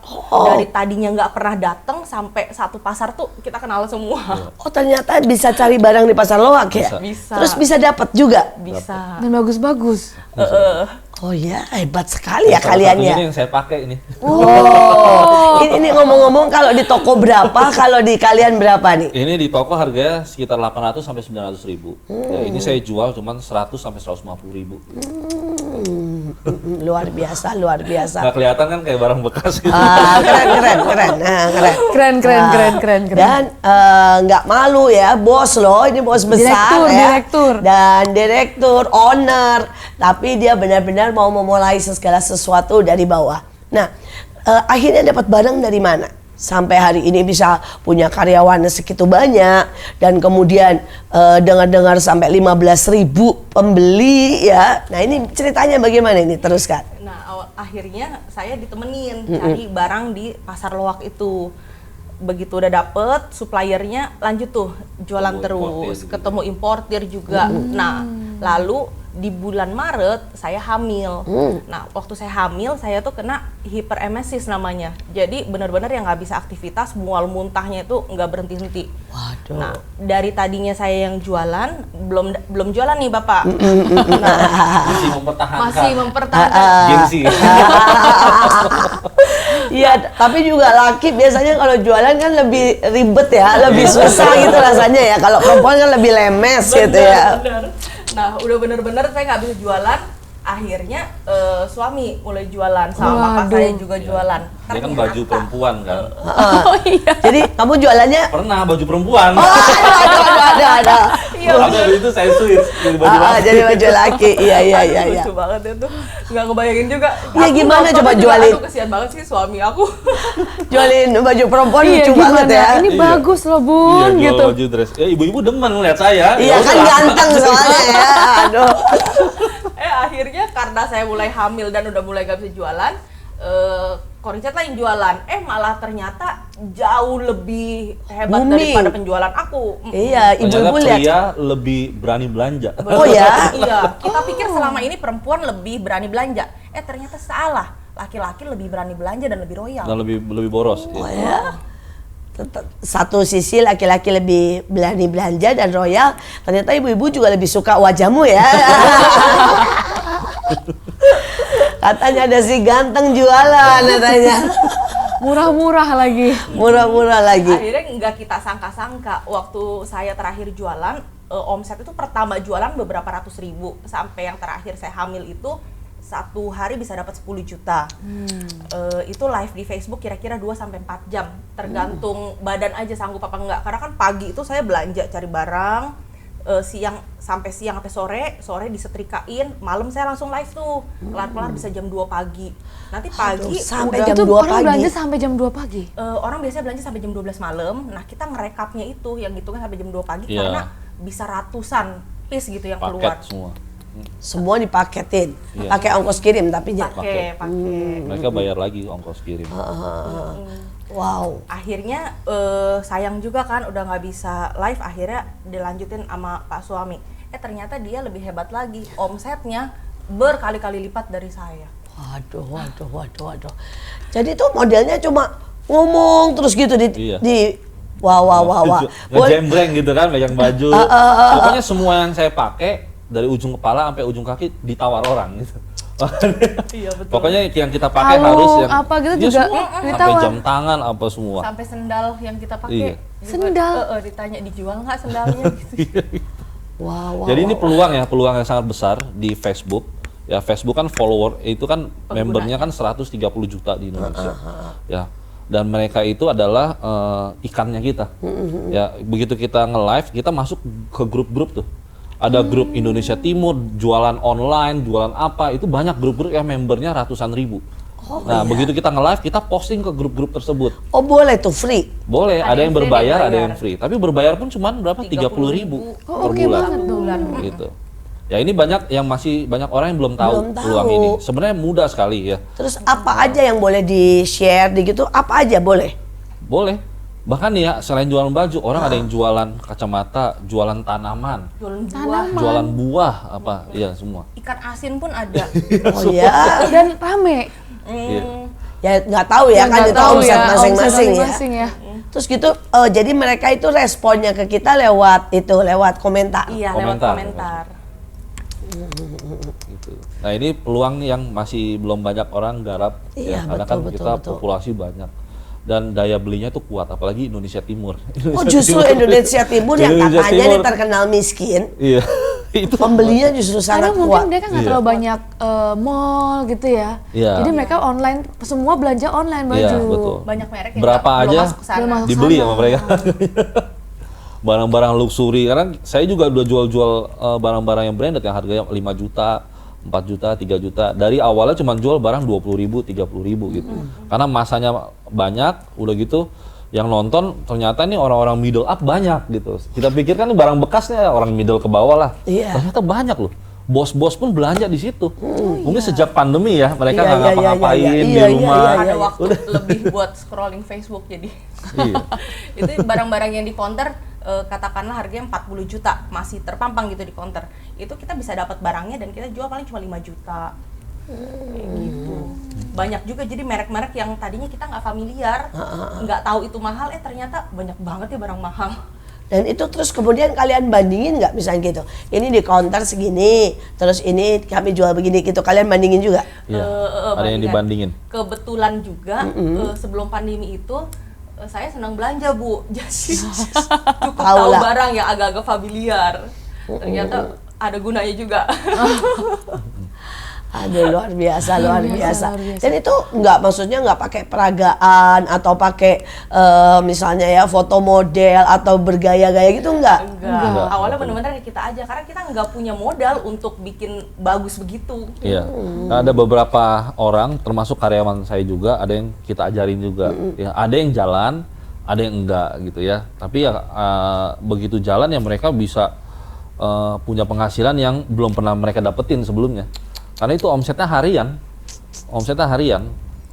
Dari tadinya nggak pernah datang sampai satu pasar tuh kita kenal semua. Oh, ternyata bisa cari barang di pasar Loak ya? Bisa. Terus bisa dapat juga? Bisa. Dan bagus-bagus. Oh ya, hebat sekali ya kalian ya. Ini yang saya pakai ini. Ini ngomong-ngomong, kalau di toko berapa, kalau di kalian berapa nih? Ini di toko harganya sekitar 800 sampai 900 ribu. Ya, ini saya jual cuman 100 sampai 150 ribu. Luar biasa, luar biasa. Nggak kelihatan kan kayak barang bekas gitu. Keren. Dan nggak malu ya, bos loh, ini bos besar Direktur. Dan direktur, owner. Tapi dia benar-benar mau memulai segala sesuatu dari bawah. Nah, akhirnya dapat barang dari mana? Sampai hari ini bisa punya karyawan segitu banyak, dan kemudian dengar-dengar sampai 15.000 pembeli ya. Nah, ini ceritanya bagaimana ini? Teruskan. Nah, akhirnya saya ditemenin cari barang di pasar Loak itu. Begitu udah dapet suppliernya, lanjut tuh jualan terus, ketemu importir juga. Nah, lalu di bulan Maret saya hamil. Nah, waktu saya hamil saya tuh kena hiperemesis namanya. Jadi benar-benar yang nggak bisa aktivitas, mual muntahnya itu nggak berhenti-henti. Waduh. Nah, dari tadinya saya yang jualan, belum jualan nih Bapak. Masih mempertahankan. Gengsi. Iya, tapi juga laki biasanya kalau jualan kan lebih ribet ya, lebih susah gitu rasanya ya. Kalau perempuan kan lebih lemes gitu ya. Benar. Nah, udah bener-bener saya nggak bisa jualan. Akhirnya suami mulai jualan, sama kakak saya juga jualan. Dia kan baju perempuan kan. Jadi kamu jualannya? Pernah baju perempuan. Ada. Tapi habis itu saya switch jadi baju laki. Jadi baju laki. Iya. Lucu banget itu. Nggak ngebayangin juga. Iya, gimana Aku coba juga, jualin? Aduh, kesian banget sih suami aku. Jualin baju perempuan lucu banget ya. Ini Iya. bagus loh Bun, Iya, gitu. jual baju dress. Ya, ibu-ibu demen ngeliat saya. Iya kan ganteng soalnya ya. Aduh. Akhirnya karena saya mulai hamil dan udah mulai gak bisa jualan, Koricet lah yang jualan. Malah ternyata jauh lebih hebat daripada penjualan aku. Iya, ibu-ibu Ternyata lihat. pria lebih berani belanja. Oh ya? Iya, kita pikir selama ini perempuan lebih berani belanja. Ternyata salah. Laki-laki lebih berani belanja dan lebih royal. Dan lebih boros. Oh ya. Satu sisi laki-laki lebih berani belanja dan royal, ternyata ibu-ibu juga lebih suka wajahmu ya. Katanya ada si ganteng jualan katanya. Murah-murah lagi. Murah-murah lagi. Akhirnya nggak kita sangka-sangka waktu saya terakhir jualan, omset itu pertama jualan beberapa ratus ribu, sampai yang terakhir saya hamil itu satu hari bisa dapat 10 juta. Itu live di Facebook kira-kira 2-4 jam, tergantung badan aja sanggup apa enggak. Karena kan pagi itu saya belanja cari barang, siang sampai sore disetrikain, malam saya langsung live tuh. Kelar-kelar bisa jam 2 pagi. Nanti pagi sampai udah- jam Itu 2 orang pagi. belanja sampai jam 2 pagi. orang biasanya belanja sampai jam 12 malam. Nah, kita ngerekapnya itu yang hitungnya sampai jam 2 pagi Iya. karena bisa ratusan piece gitu yang keluar. Paket semua. Semua dipaketin. Iya. Pakai ongkos kirim tapi ya. Pakai. Mereka bayar lagi ongkos kirim. Wow. Akhirnya sayang juga kan udah nggak bisa live, akhirnya dilanjutin sama Pak suami. Ternyata dia lebih hebat lagi, omsetnya berkali-kali lipat dari saya. Waduh. Jadi tuh modelnya cuma ngomong terus gitu Iya. Wah. Ngejembreng gitu kan, pegang baju. Pokoknya semua yang saya pakai dari ujung kepala sampai ujung kaki ditawar orang gitu. Iya betul. Pokoknya yang kita pakai Kalung, harus yang apa gitu ya juga semua. Sampai ditawar. jam tangan apa semua. Sampai sendal yang kita pakai. Iya. juga, Sendal? ditanya dijual nggak sendalnya gitu. Wah. Jadi ini peluang yang sangat besar di Facebook. Ya Facebook kan follower itu kan membernya kan 130 juta di Indonesia. Ya. Dan mereka itu adalah ikannya kita. Ya, begitu kita nge-live, kita masuk ke grup-grup tuh. Ada grup Indonesia Timur, jualan online, jualan apa, itu banyak grup-grup yang membernya ratusan ribu. Begitu kita nge-live, kita posting ke grup-grup tersebut. Oh boleh tuh free. Boleh, ada yang free, berbayar, ada yang ada yang bayar. free. Tapi berbayar pun cuma berapa? 30.000 per Oke bulan. banget tuh. Gitu. Ya ini banyak orang yang belum tahu Belum tahu. peluang ini. Sebenarnya mudah sekali ya. Terus apa aja yang boleh di-share gitu? Apa aja boleh? Boleh. Bahkan ya selain jualan baju, orang ada yang jualan kacamata, jualan tanaman, jualan buah apa, ya semua. Ikan asin pun ada. Oh iya. Dan rame. Iya. Ya nggak tahu ya kan Nggak itu tahu omset ya, masing-masing omset ya. masing-masing ya. Terus gitu, jadi mereka itu responnya ke kita lewat komentar. Iya, Komentar. lewat komentar. Gitu. Nah ini peluang yang masih belum banyak orang garap, Iya, karena betul, kan betul, kita betul. populasi banyak dan daya belinya tuh kuat, apalagi Indonesia Timur. Oh justru Indonesia Timur yang Indonesia katanya Timur. nih terkenal miskin, Iya, itu pembelinya justru Karena sangat mungkin kuat. dia kan nggak terlalu banyak mall gitu ya. Iya. Jadi mereka online, semua belanja online baju. Iya, betul. Banyak merek yang Berapa belum aja masuk ke sana. Belum masuk dibeli sana. sama mereka. Barang-barang luxury, karena saya juga udah jual-jual barang-barang yang branded yang harganya 5 juta, 4 juta, 3 juta. Dari awalnya cuma jual barang 20.000, 30.000 gitu. Karena masanya banyak, udah gitu yang nonton ternyata nih orang-orang middle up banyak gitu. Kita pikir kan ini barang bekasnya orang middle ke bawah lah. Iya. Ternyata banyak loh. Bos-bos pun belanja di situ. Mungkin sejak pandemi ya, mereka Iya, nggak iya, ngapa-ngapain iya, di iya, rumah. iya, Ada waktu lebih buat scrolling Facebook jadi. Iya. Itu barang-barang yang di counter katakanlah harganya 40 juta masih terpampang gitu di counter. Itu kita bisa dapat barangnya dan kita jual paling cuma 5 juta. Kayak gitu. Banyak juga jadi merek-merek yang tadinya kita nggak familiar, nggak tahu itu mahal, ternyata banyak banget ya barang mahal. Dan itu terus kemudian kalian bandingin nggak misalnya gitu, ini di counter segini, terus ini kami jual begini gitu, kalian bandingin juga? Iya. Ada yang dibandingin. Kebetulan juga sebelum pandemi itu saya senang belanja Bu, jadi cukup Tahu tahu lah. barang yang agak-agak familiar. Ternyata ada gunanya juga. Aduh luar biasa, luar biasa. luar biasa. Dan itu maksudnya nggak pakai peragaan atau pakai misalnya ya foto model atau bergaya-gaya gitu nggak? Enggak. Awalnya benar-benar kita aja karena kita nggak punya modal untuk bikin bagus begitu. Iya. Nah, ada beberapa orang, termasuk karyawan saya juga, ada yang kita ajarin juga. Ya, ada yang jalan, ada yang enggak gitu ya. Tapi ya begitu jalan ya mereka bisa punya penghasilan yang belum pernah mereka dapetin sebelumnya. Karena itu omsetnya harian.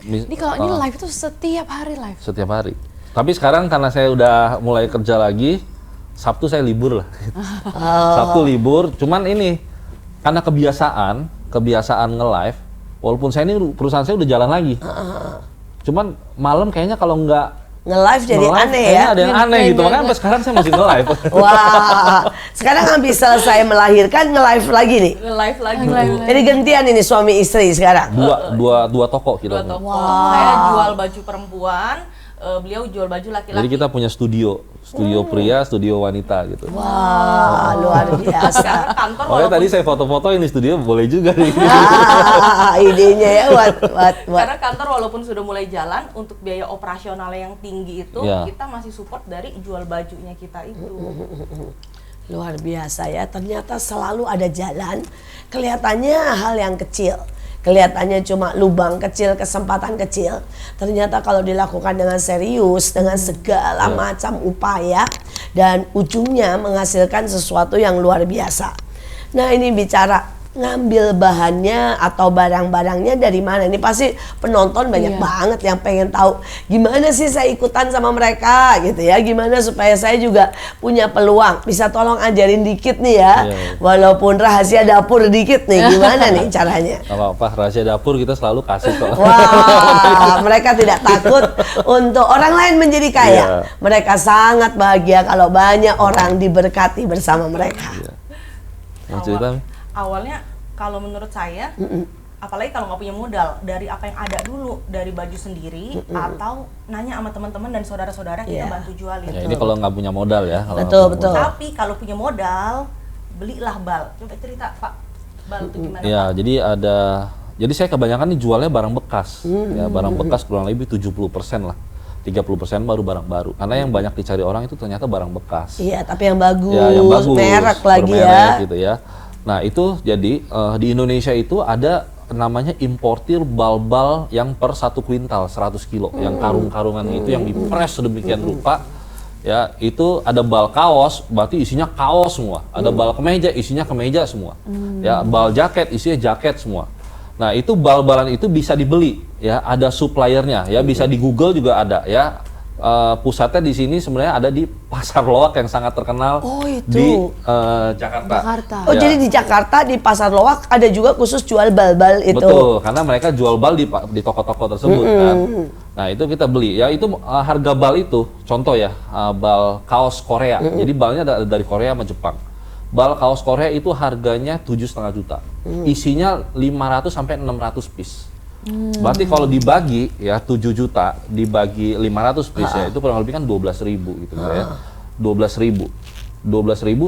Ini kalau ini live itu setiap hari live. Setiap hari. Tapi sekarang karena saya udah mulai kerja lagi, Sabtu saya libur lah. Sabtu libur, cuman ini karena kebiasaan nge-live, walaupun saya ini perusahaan saya udah jalan lagi. Cuman malam kayaknya kalau nggak Nge-live jadi nge-live, aneh kayaknya ya? ada yang aneh gitu, makanya sampai sekarang saya masih nge-live. Wah, sekarang habis selesai melahirkan nge-live lagi nih. Nge-live lagi. Jadi gantian ini suami istri sekarang. Dua toko kita. Dua toko. Saya jual baju perempuan, beliau jual baju laki-laki. Jadi kita punya studio pria, studio wanita gitu. Wah, luar biasa. Kantor Makanya tadi saya foto-foto ini studio boleh juga nih. Idenya ya, what. Karena kantor walaupun sudah mulai jalan, untuk biaya operasional yang tinggi itu Ya. kita masih support dari jual bajunya kita itu. Luar biasa ya, ternyata selalu ada jalan, kelihatannya hal yang kecil, kelihatannya cuma lubang kecil, kesempatan kecil, ternyata kalau dilakukan dengan serius, dengan segala macam upaya, dan ujungnya menghasilkan sesuatu yang luar biasa. Nah ini bicara ngambil bahannya atau barang-barangnya dari mana? Ini pasti penonton banyak banget yang pengen tahu gimana sih saya ikutan sama mereka gitu ya. Gimana supaya saya juga punya peluang. Bisa tolong ajarin dikit nih ya. Walaupun rahasia dapur dikit nih, gimana nih caranya? Apa-apa, rahasia dapur kita selalu kasih kok. Wah, mereka tidak takut untuk orang lain menjadi kaya. Mereka sangat bahagia kalau banyak orang diberkati bersama mereka. Awalnya kalau menurut saya, apalagi kalau nggak punya modal, dari apa yang ada dulu, dari baju sendiri atau nanya sama teman-teman dan saudara-saudara kita bantu jualin. Ya, ini kalau nggak punya modal ya. Betul. Tapi kalau punya modal, belilah bal. Coba cerita Pak, bal itu gimana? Ya, jadi saya kebanyakan nih jualnya barang bekas. Ya, barang bekas kurang lebih 70% lah. 30% baru barang baru. Karena yang banyak dicari orang itu ternyata barang bekas. Iya, tapi yang bagus, Ya, yang bagus, merek lagi bermerek ya. gitu ya. Nah, itu jadi di Indonesia itu ada namanya importir bal-bal yang per 1 kuintal 100 kilo, yang karung-karungan itu yang dipres sedemikian rupa. Ya, itu ada bal kaos, berarti isinya kaos semua. Ada bal kemeja, isinya kemeja semua. Ya, bal jaket, isinya jaket semua. Nah, itu bal-balan itu bisa dibeli, ya, ada suppliernya, ya, bisa di Google juga ada, ya. Pusatnya di sini sebenarnya ada di Pasar Loak yang sangat terkenal di Jakarta. Oh, jadi di Jakarta di Pasar Loak ada juga khusus jual bal-bal itu. Betul, karena mereka jual bal di toko-toko tersebut kan. Nah, itu kita beli. Ya, itu harga bal itu, contoh ya, bal kaos Korea. Jadi balnya dari Korea sama Jepang. Bal kaos Korea itu harganya 7,5 juta. Isinya 500 sampai 600 piece. Berarti kalau dibagi ya 7 juta dibagi 500 piece ya itu kurang lebih kan 12.000 gitu ya. 12.000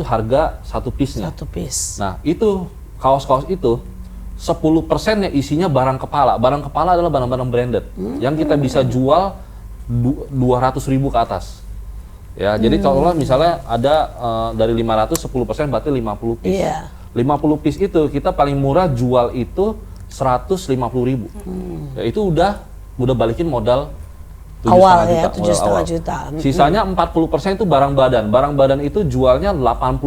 harga satu piece-nya. Satu piece. Nah, itu kaos-kaos itu 10%-nya isinya barang kepala. Barang kepala adalah barang-barang branded yang kita bisa jual 200.000 ke atas. Ya, jadi kalau misalnya ada dari 500 10% berarti 50 piece. 50 piece itu kita paling murah jual itu 150.000. Ya, itu udah balikin modal awal ya, 7,5 juta. Sisanya 40% itu barang badan. Barang badan itu jualnya 80.000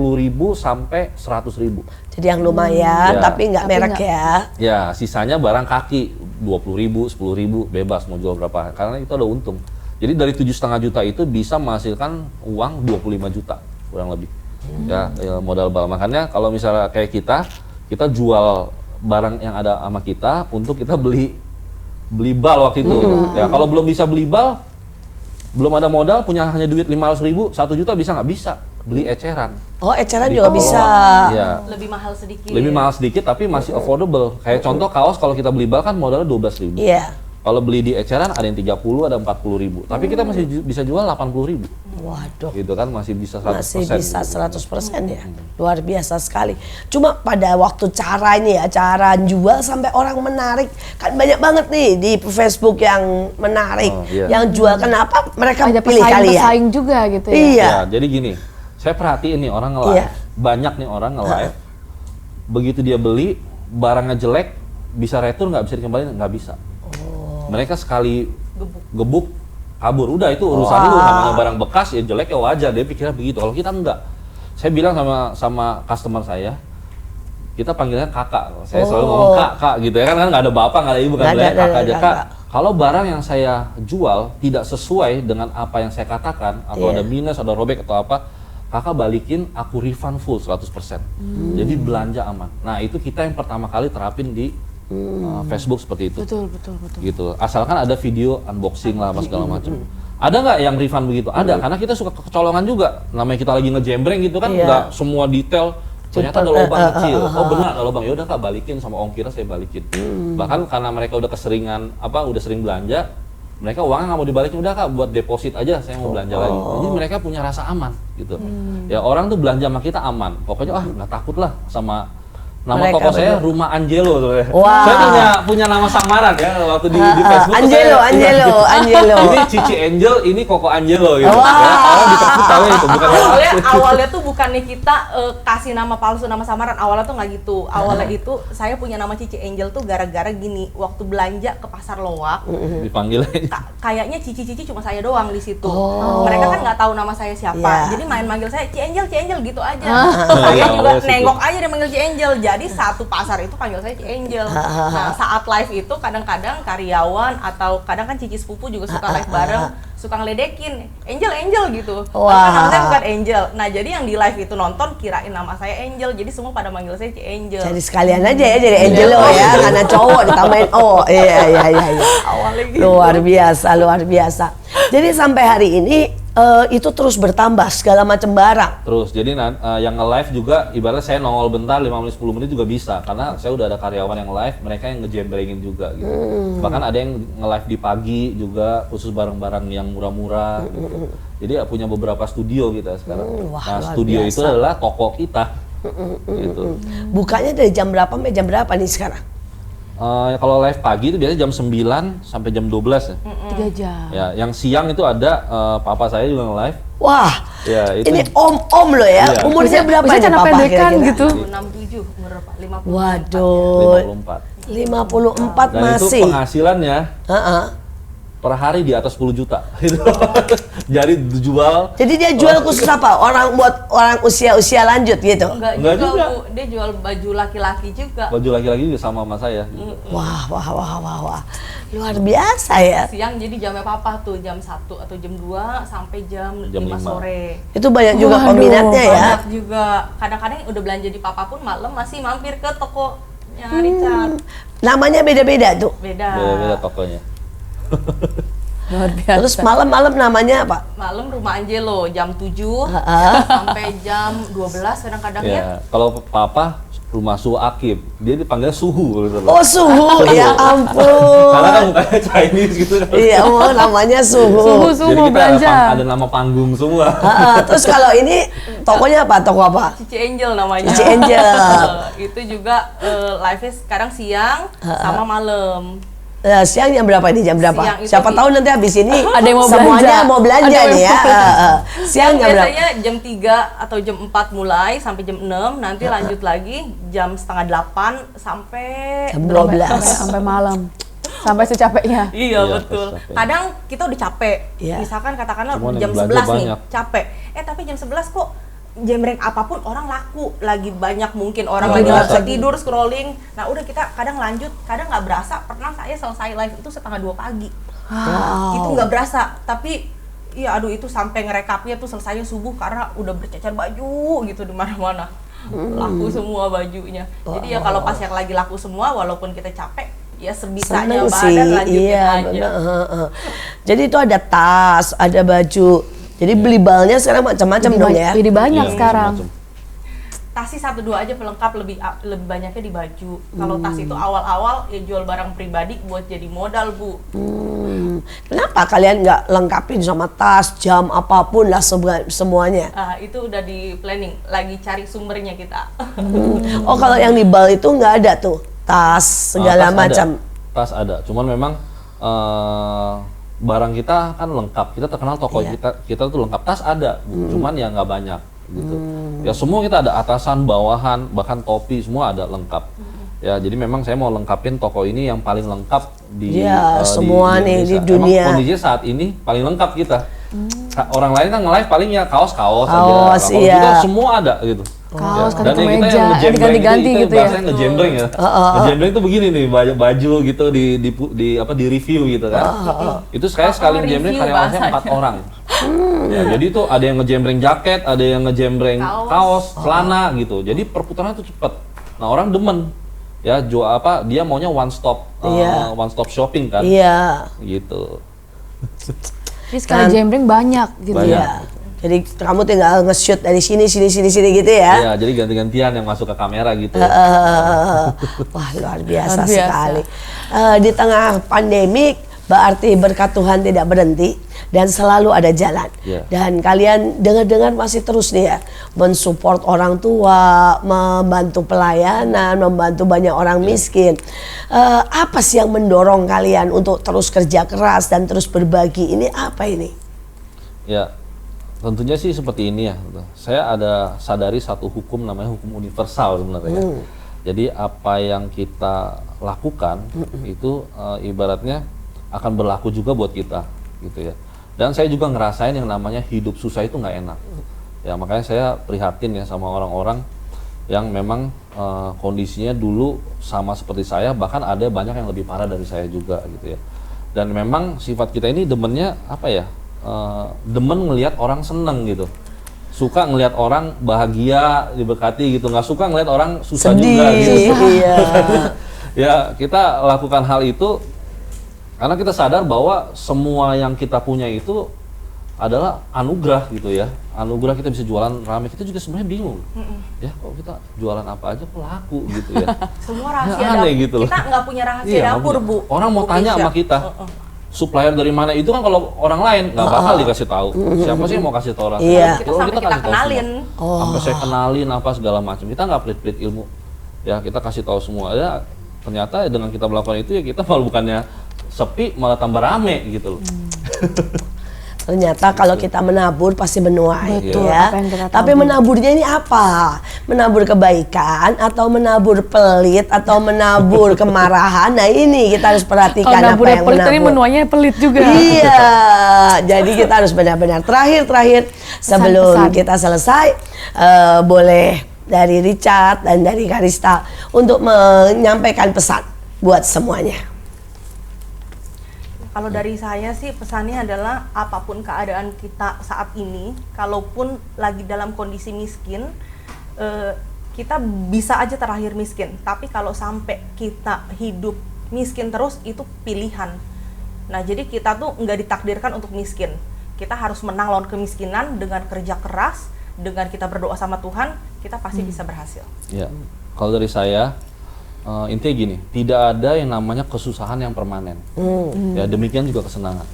sampai 100.000. Jadi yang lumayan tapi nggak merek ya. Ya, sisanya barang kaki 20.000, 10.000 bebas mau jual berapa. Karena itu ada untung. Jadi dari 7,5 juta itu bisa menghasilkan uang 25 juta kurang lebih. Ya, modal bal. Makanya kalau misalnya kayak kita jual barang yang ada sama kita untuk kita beli bal waktu itu. Ya, kalau belum bisa beli bal, belum ada modal, punya hanya duit 500.000, 1 juta bisa nggak bisa beli eceran. Oh, eceran juga bisa. Ya. Lebih mahal sedikit. Lebih mahal sedikit tapi masih affordable. Kayak contoh kaos kalau kita beli bal kan modalnya 12.000. Iya. Kalau beli di eceran ada yang 30, ada 40.000. Tapi kita masih bisa jual 80.000. Waduh. Gitu kan masih bisa 100%. Masih bisa 100% ya. Luar biasa sekali. Cuma pada waktu caranya ya, cara jual sampai orang menarik. Kan banyak banget nih di Facebook yang menarik. Yang jual kenapa mereka ada pilih kalian. pesaing juga gitu ya. Iya. Ya, jadi gini, saya perhatiin nih orang nge-live. Banyak nih orang nge-live. Begitu dia beli, barangnya jelek, bisa retur nggak, bisa dikembaliin? Nggak bisa. Mereka sekali gebuk kabur, udah itu urusan lu. Namanya barang bekas ya jelek ya wajar, dia pikirnya begitu. Kalau kita enggak, saya bilang sama customer saya, kita panggilnya kakak. Saya selalu ngomong kak gitu ya, kan nggak ada bapak, nggak ada ibu, kan kakak aja. Kak, kalau barang yang saya jual tidak sesuai dengan apa yang saya katakan, atau ada minus, ada robek atau apa, kakak balikin, aku refund full 100%. Jadi belanja aman. Nah, itu kita yang pertama kali terapin di Facebook seperti itu. Betul. Gitu. Asalkan ada video unboxing lah, apa segala macam. Ada nggak yang refund begitu? Ada, karena kita suka kecolongan juga. Namanya kita lagi ngejembreng gitu kan, nggak semua detail. Ternyata ada lubang kecil. Oh benar, ada lubang. Ya udah Kak, balikin sama ongkirnya saya balikin. Bahkan karena mereka udah keseringan udah sering belanja, mereka uangnya nggak mau dibalikin, udah Kak buat deposit aja, saya mau belanja lagi. Jadi mereka punya rasa aman gitu. Ya orang tuh belanja sama kita aman. Pokoknya nggak takut lah sama nama mereka toko saya Rumah Angelo tuh ya. Wow. Saya punya nama samaran ya waktu di Facebook. Angelo. Ini Cici Angel, ini Koko Angelo gitu. Ya, orang di Facebook tahu itu bukan awalnya tuh bukannya kita kasih nama palsu, nama samaran. Awalnya tuh nggak gitu. Awalnya itu saya punya nama Cici Angel tuh gara-gara gini. Waktu belanja ke Pasar Loak, dipanggil kayaknya Cici cuma saya doang di situ. Mereka kan nggak tahu nama saya siapa. Jadi main manggil saya Ci Angel gitu aja. Saya juga nengok aja dia manggil Ci Angel. jadi satu pasar itu panggil saya Ci Angel. Nah, saat live itu kadang-kadang karyawan atau kadang kan cici sepupu juga suka live bareng, suka ngeledekin, Angel gitu. Wah. Padahal nama saya bukan Angel. Nah, jadi yang di live itu nonton kirain nama saya Angel, jadi semua pada manggil saya Ci Angel. Jadi sekalian aja ya jadi Angel lo ya, karena cowok ditambahin oh iya. Awalnya gitu. Luar biasa. Jadi sampai hari ini itu terus bertambah segala macam barang. Terus jadi yang nge-live juga ibaratnya saya nongol bentar 5 menit 10 menit juga bisa karena saya udah ada karyawan yang live, mereka yang ngejembrengin juga gitu. Bahkan ada yang nge-live di pagi juga khusus barang-barang yang murah-murah gitu. Jadi punya beberapa studio kita sekarang. Wah, Nah, luar studio biasa. itu adalah toko kita. Gitu. Bukanya dari jam berapa sampai jam berapa nih sekarang? Kalau live pagi itu biasanya jam 9 sampai jam 12 ya. 3 jam. Ya, yang siang itu ada papa saya juga nge-live. Wah, Ya, itu ini om loh ya. Iya. Umurnya berapa Bisa nih celana papa pendekan kira-kira? gitu. 67 umur berapa? 50. Waduh, 54. 54 Dan itu masih. penghasilannya Heeh. per hari di atas 10 juta. Gitu. Jadi dijual. Jadi dia jual khusus apa? Buat orang usia lanjut gitu. Enggak Enggak juga, juga. Bu. Dia jual baju laki-laki juga. Baju laki-laki juga sama saya. Gitu. Wah. Luar biasa ya. Siang jadi jamnya papa tuh jam 1 atau jam 2 sampai jam Jam 5 5. sore. Itu banyak juga Waduh, peminatnya ya. Banyak juga. Kadang-kadang udah belanja di papa pun malam masih mampir ke tokonya Richard. Namanya beda-beda tuh. Beda. Beda-beda tokonya. Luar biasa. Terus malam-malam namanya apa? Malam rumah Angelo jam 7 Heeh. sampai jam 12 kadang-kadang ya. Ya, kalau papa rumah Suhu Akib, dia dipanggil Suhu gitu loh. Oh, suhu. Ya ampun. Karena kan mukanya Chinese gitu. Iya, oh, namanya suhu. Jadi mau kita belanja. ada nama panggung semua. Heeh, terus kalau ini tokonya apa? Toko apa? Cici Angel namanya. Cici Angel. Itu juga live-nya sekarang siang sama malam. Siang jam berapa ini? Jam berapa? Siang itu Siapa tahu nanti habis ini Ada yang mau semuanya belanja. mau belanja Ada yang nih ya. mau belanja. Siang jam berapa? Biasanya jam 3 atau jam 4 mulai sampai jam 6, nanti lanjut lagi jam setengah 8 sampai Jam 12. Sampai malam. Sampai secapeknya. Iya, Iya, betul. pas capek. Kadang kita udah capek. Iya. Misalkan katakanlah Cuman jam yang belanja 11 nih, banyak. capek. Tapi jam 11 kok jembreng apapun orang laku, lagi banyak mungkin orang Nggak lagi nggak berasa. bisa tidur scrolling. Nah, udah kita kadang lanjut, kadang nggak berasa. Pernah saya selesai live itu setengah 2 pagi. Itu nggak berasa, tapi iya aduh itu sampai ngerekapnya tuh selesainya subuh karena udah bercecer baju gitu di mana-mana. Laku semua bajunya. Jadi ya kalau pas yang lagi laku semua walaupun kita capek ya sebisanya Seneng sih, badan lanjutin iya aja. bener, heeh. Jadi itu ada tas, ada baju. Jadi beli balnya sekarang macam-macam dong ya. Jadi banyak Iya, sekarang. macam-macam. Tas sih 1-2 aja pelengkap, lebih banyaknya di baju. Kalau tas itu awal-awal ya jual barang pribadi buat jadi modal, Bu. Kenapa kalian nggak lengkapin sama tas, jam apapun lah semuanya? Itu udah di planning, lagi cari sumbernya kita. Oh kalau yang di bal itu nggak ada tuh tas segala Tas macam. ada. Tas ada, cuman memang barang kita kan lengkap. Kita terkenal toko Iya. kita tuh lengkap. Tas ada, cuman ya nggak banyak gitu. Ya semua kita ada atasan, bawahan, bahkan topi semua ada lengkap. Ya jadi memang saya mau lengkapin toko ini yang paling lengkap di Iya, semua nih di Indonesia. dunia. Emang kondisinya saat ini paling lengkap kita. Orang lain kan nge-live paling ya kaos-kaos aja. Kaos, Nah, kalau iya. kita semua ada gitu. Kaos, Ya. ganti Dan yang kita kemeja, yang ngejembreng diganti-ganti itu gitu ya. bahasanya ngejembreng ya. Ngejembreng itu begini nih, baju gitu di review gitu kan. Itu saya sekali Review ngejembreng karyawan saya 4 bahasanya. orang. Ya, jadi itu ada yang ngejembreng jaket, ada yang ngejembreng kaos, celana gitu. Jadi perputarannya tuh cepet. Nah, orang demen. Ya, jual apa? Dia maunya one stop shopping kan. Iya. Gitu. Jadi sekali jembreng banyak gitu Banyak. ya. Jadi kamu tinggal nge-shoot dari sini gitu ya. Iya, jadi ganti-gantian yang masuk ke kamera gitu. Wah luar biasa Luar biasa. sekali. Di tengah pandemik berarti berkat Tuhan tidak berhenti dan selalu ada jalan. Iya. Dan kalian dengar-dengar masih terus nih ya mensupport orang tua, membantu pelayanan, membantu banyak orang miskin. Apa sih yang mendorong kalian untuk terus kerja keras dan terus berbagi? Ini apa ini? Ya, tentunya sih seperti ini ya. Saya ada sadari satu hukum namanya hukum universal sebenarnya. Jadi apa yang kita lakukan itu ibaratnya akan berlaku juga buat kita, gitu ya. Dan saya juga ngerasain yang namanya hidup susah itu nggak enak. Ya makanya saya prihatin ya sama orang-orang yang memang kondisinya dulu sama seperti saya, bahkan ada banyak yang lebih parah dari saya juga gitu ya. Dan memang sifat kita ini demennya apa ya? Demen ngelihat orang seneng gitu. Suka ngelihat orang bahagia, diberkati gitu. Nggak suka ngelihat orang susah Sedih, juga gitu. iya. Ya, kita lakukan hal itu karena kita sadar bahwa semua yang kita punya itu adalah anugerah gitu ya. Anugerah kita bisa jualan rame, kita juga sebenarnya bingung. Ya, kok kita jualan apa aja kok laku gitu ya. Semua rahasia Ya, aneh dapur. gitu loh. Kita nggak punya rahasia Iya, nggak dapur, punya. Bu. Orang mau Bu tanya Keisha. sama kita. Supplier dari mana itu kan kalau orang lain nggak bakal dikasih tahu. Siapa sih yang mau kasih tahu orang? Iya. Kita Kalau sampai kita kasih tahu kenalin. semua. Sampai saya kenalin apa segala macam. Kita nggak pelit-pelit ilmu. Ya, kita kasih tahu semua. Ya, ternyata dengan kita melakukan itu ya kita malah bukannya sepi malah tambah rame gitu loh. Ternyata kalau kita menabur pasti menuai, Betul, ya. apa yang kita Tapi tabur. menaburnya ini apa? Menabur kebaikan atau menabur pelit atau menabur kemarahan? Nah ini kita harus perhatikan Kalau apa naburnya yang pelit tadi menabur. menuanya pelit juga. Iya, jadi kita harus benar-benar terakhir sebelum Pesan-pesan. kita selesai boleh dari Richard dan dari Karista untuk menyampaikan pesan buat semuanya. Kalau dari saya sih pesannya adalah apapun keadaan kita saat ini, kalaupun lagi dalam kondisi miskin, kita bisa aja terlahir miskin. Tapi kalau sampai kita hidup miskin terus, itu pilihan. Nah, jadi kita tuh nggak ditakdirkan untuk miskin. Kita harus menang lawan kemiskinan dengan kerja keras, dengan kita berdoa sama Tuhan, kita pasti bisa berhasil. Ya, kalau dari saya intinya gini, tidak ada yang namanya kesusahan yang permanen. Ya, demikian juga kesenangan.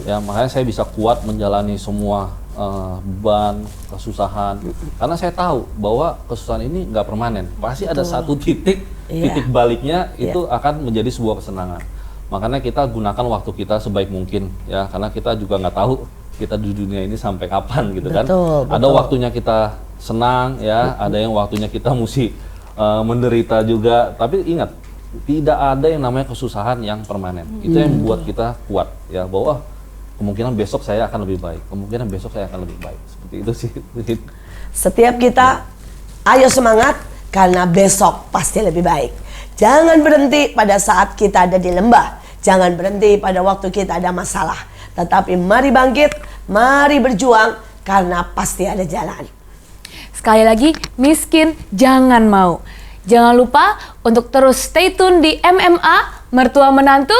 Ya, makanya saya bisa kuat menjalani semua beban, kesusahan, karena saya tahu bahwa kesusahan ini nggak permanen. Pasti ada satu titik baliknya itu akan menjadi sebuah kesenangan. Makanya kita gunakan waktu kita sebaik mungkin, ya, karena kita juga nggak tahu kita di dunia ini sampai kapan gitu kan. Ada waktunya kita senang, ya, ada yang waktunya kita mesti menderita juga, tapi ingat, tidak ada yang namanya kesusahan yang permanen. Itu yang membuat kita kuat, ya, bahwa kemungkinan besok saya akan lebih baik, kemungkinan besok saya akan lebih baik, seperti itu sih. Setiap kita, ayo semangat karena besok pasti lebih baik. Jangan berhenti pada saat kita ada di lembah, jangan berhenti pada waktu kita ada masalah, tetapi mari bangkit, mari berjuang karena pasti ada jalan. Sekali lagi, miskin jangan mau. Jangan lupa untuk terus stay tune di MMA, Mertua Menantu,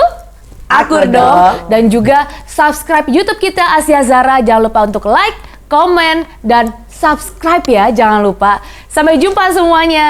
Akurdo, dan juga subscribe YouTube kita Asia Zara. Jangan lupa untuk like, komen, dan subscribe ya, jangan lupa. Sampai jumpa semuanya.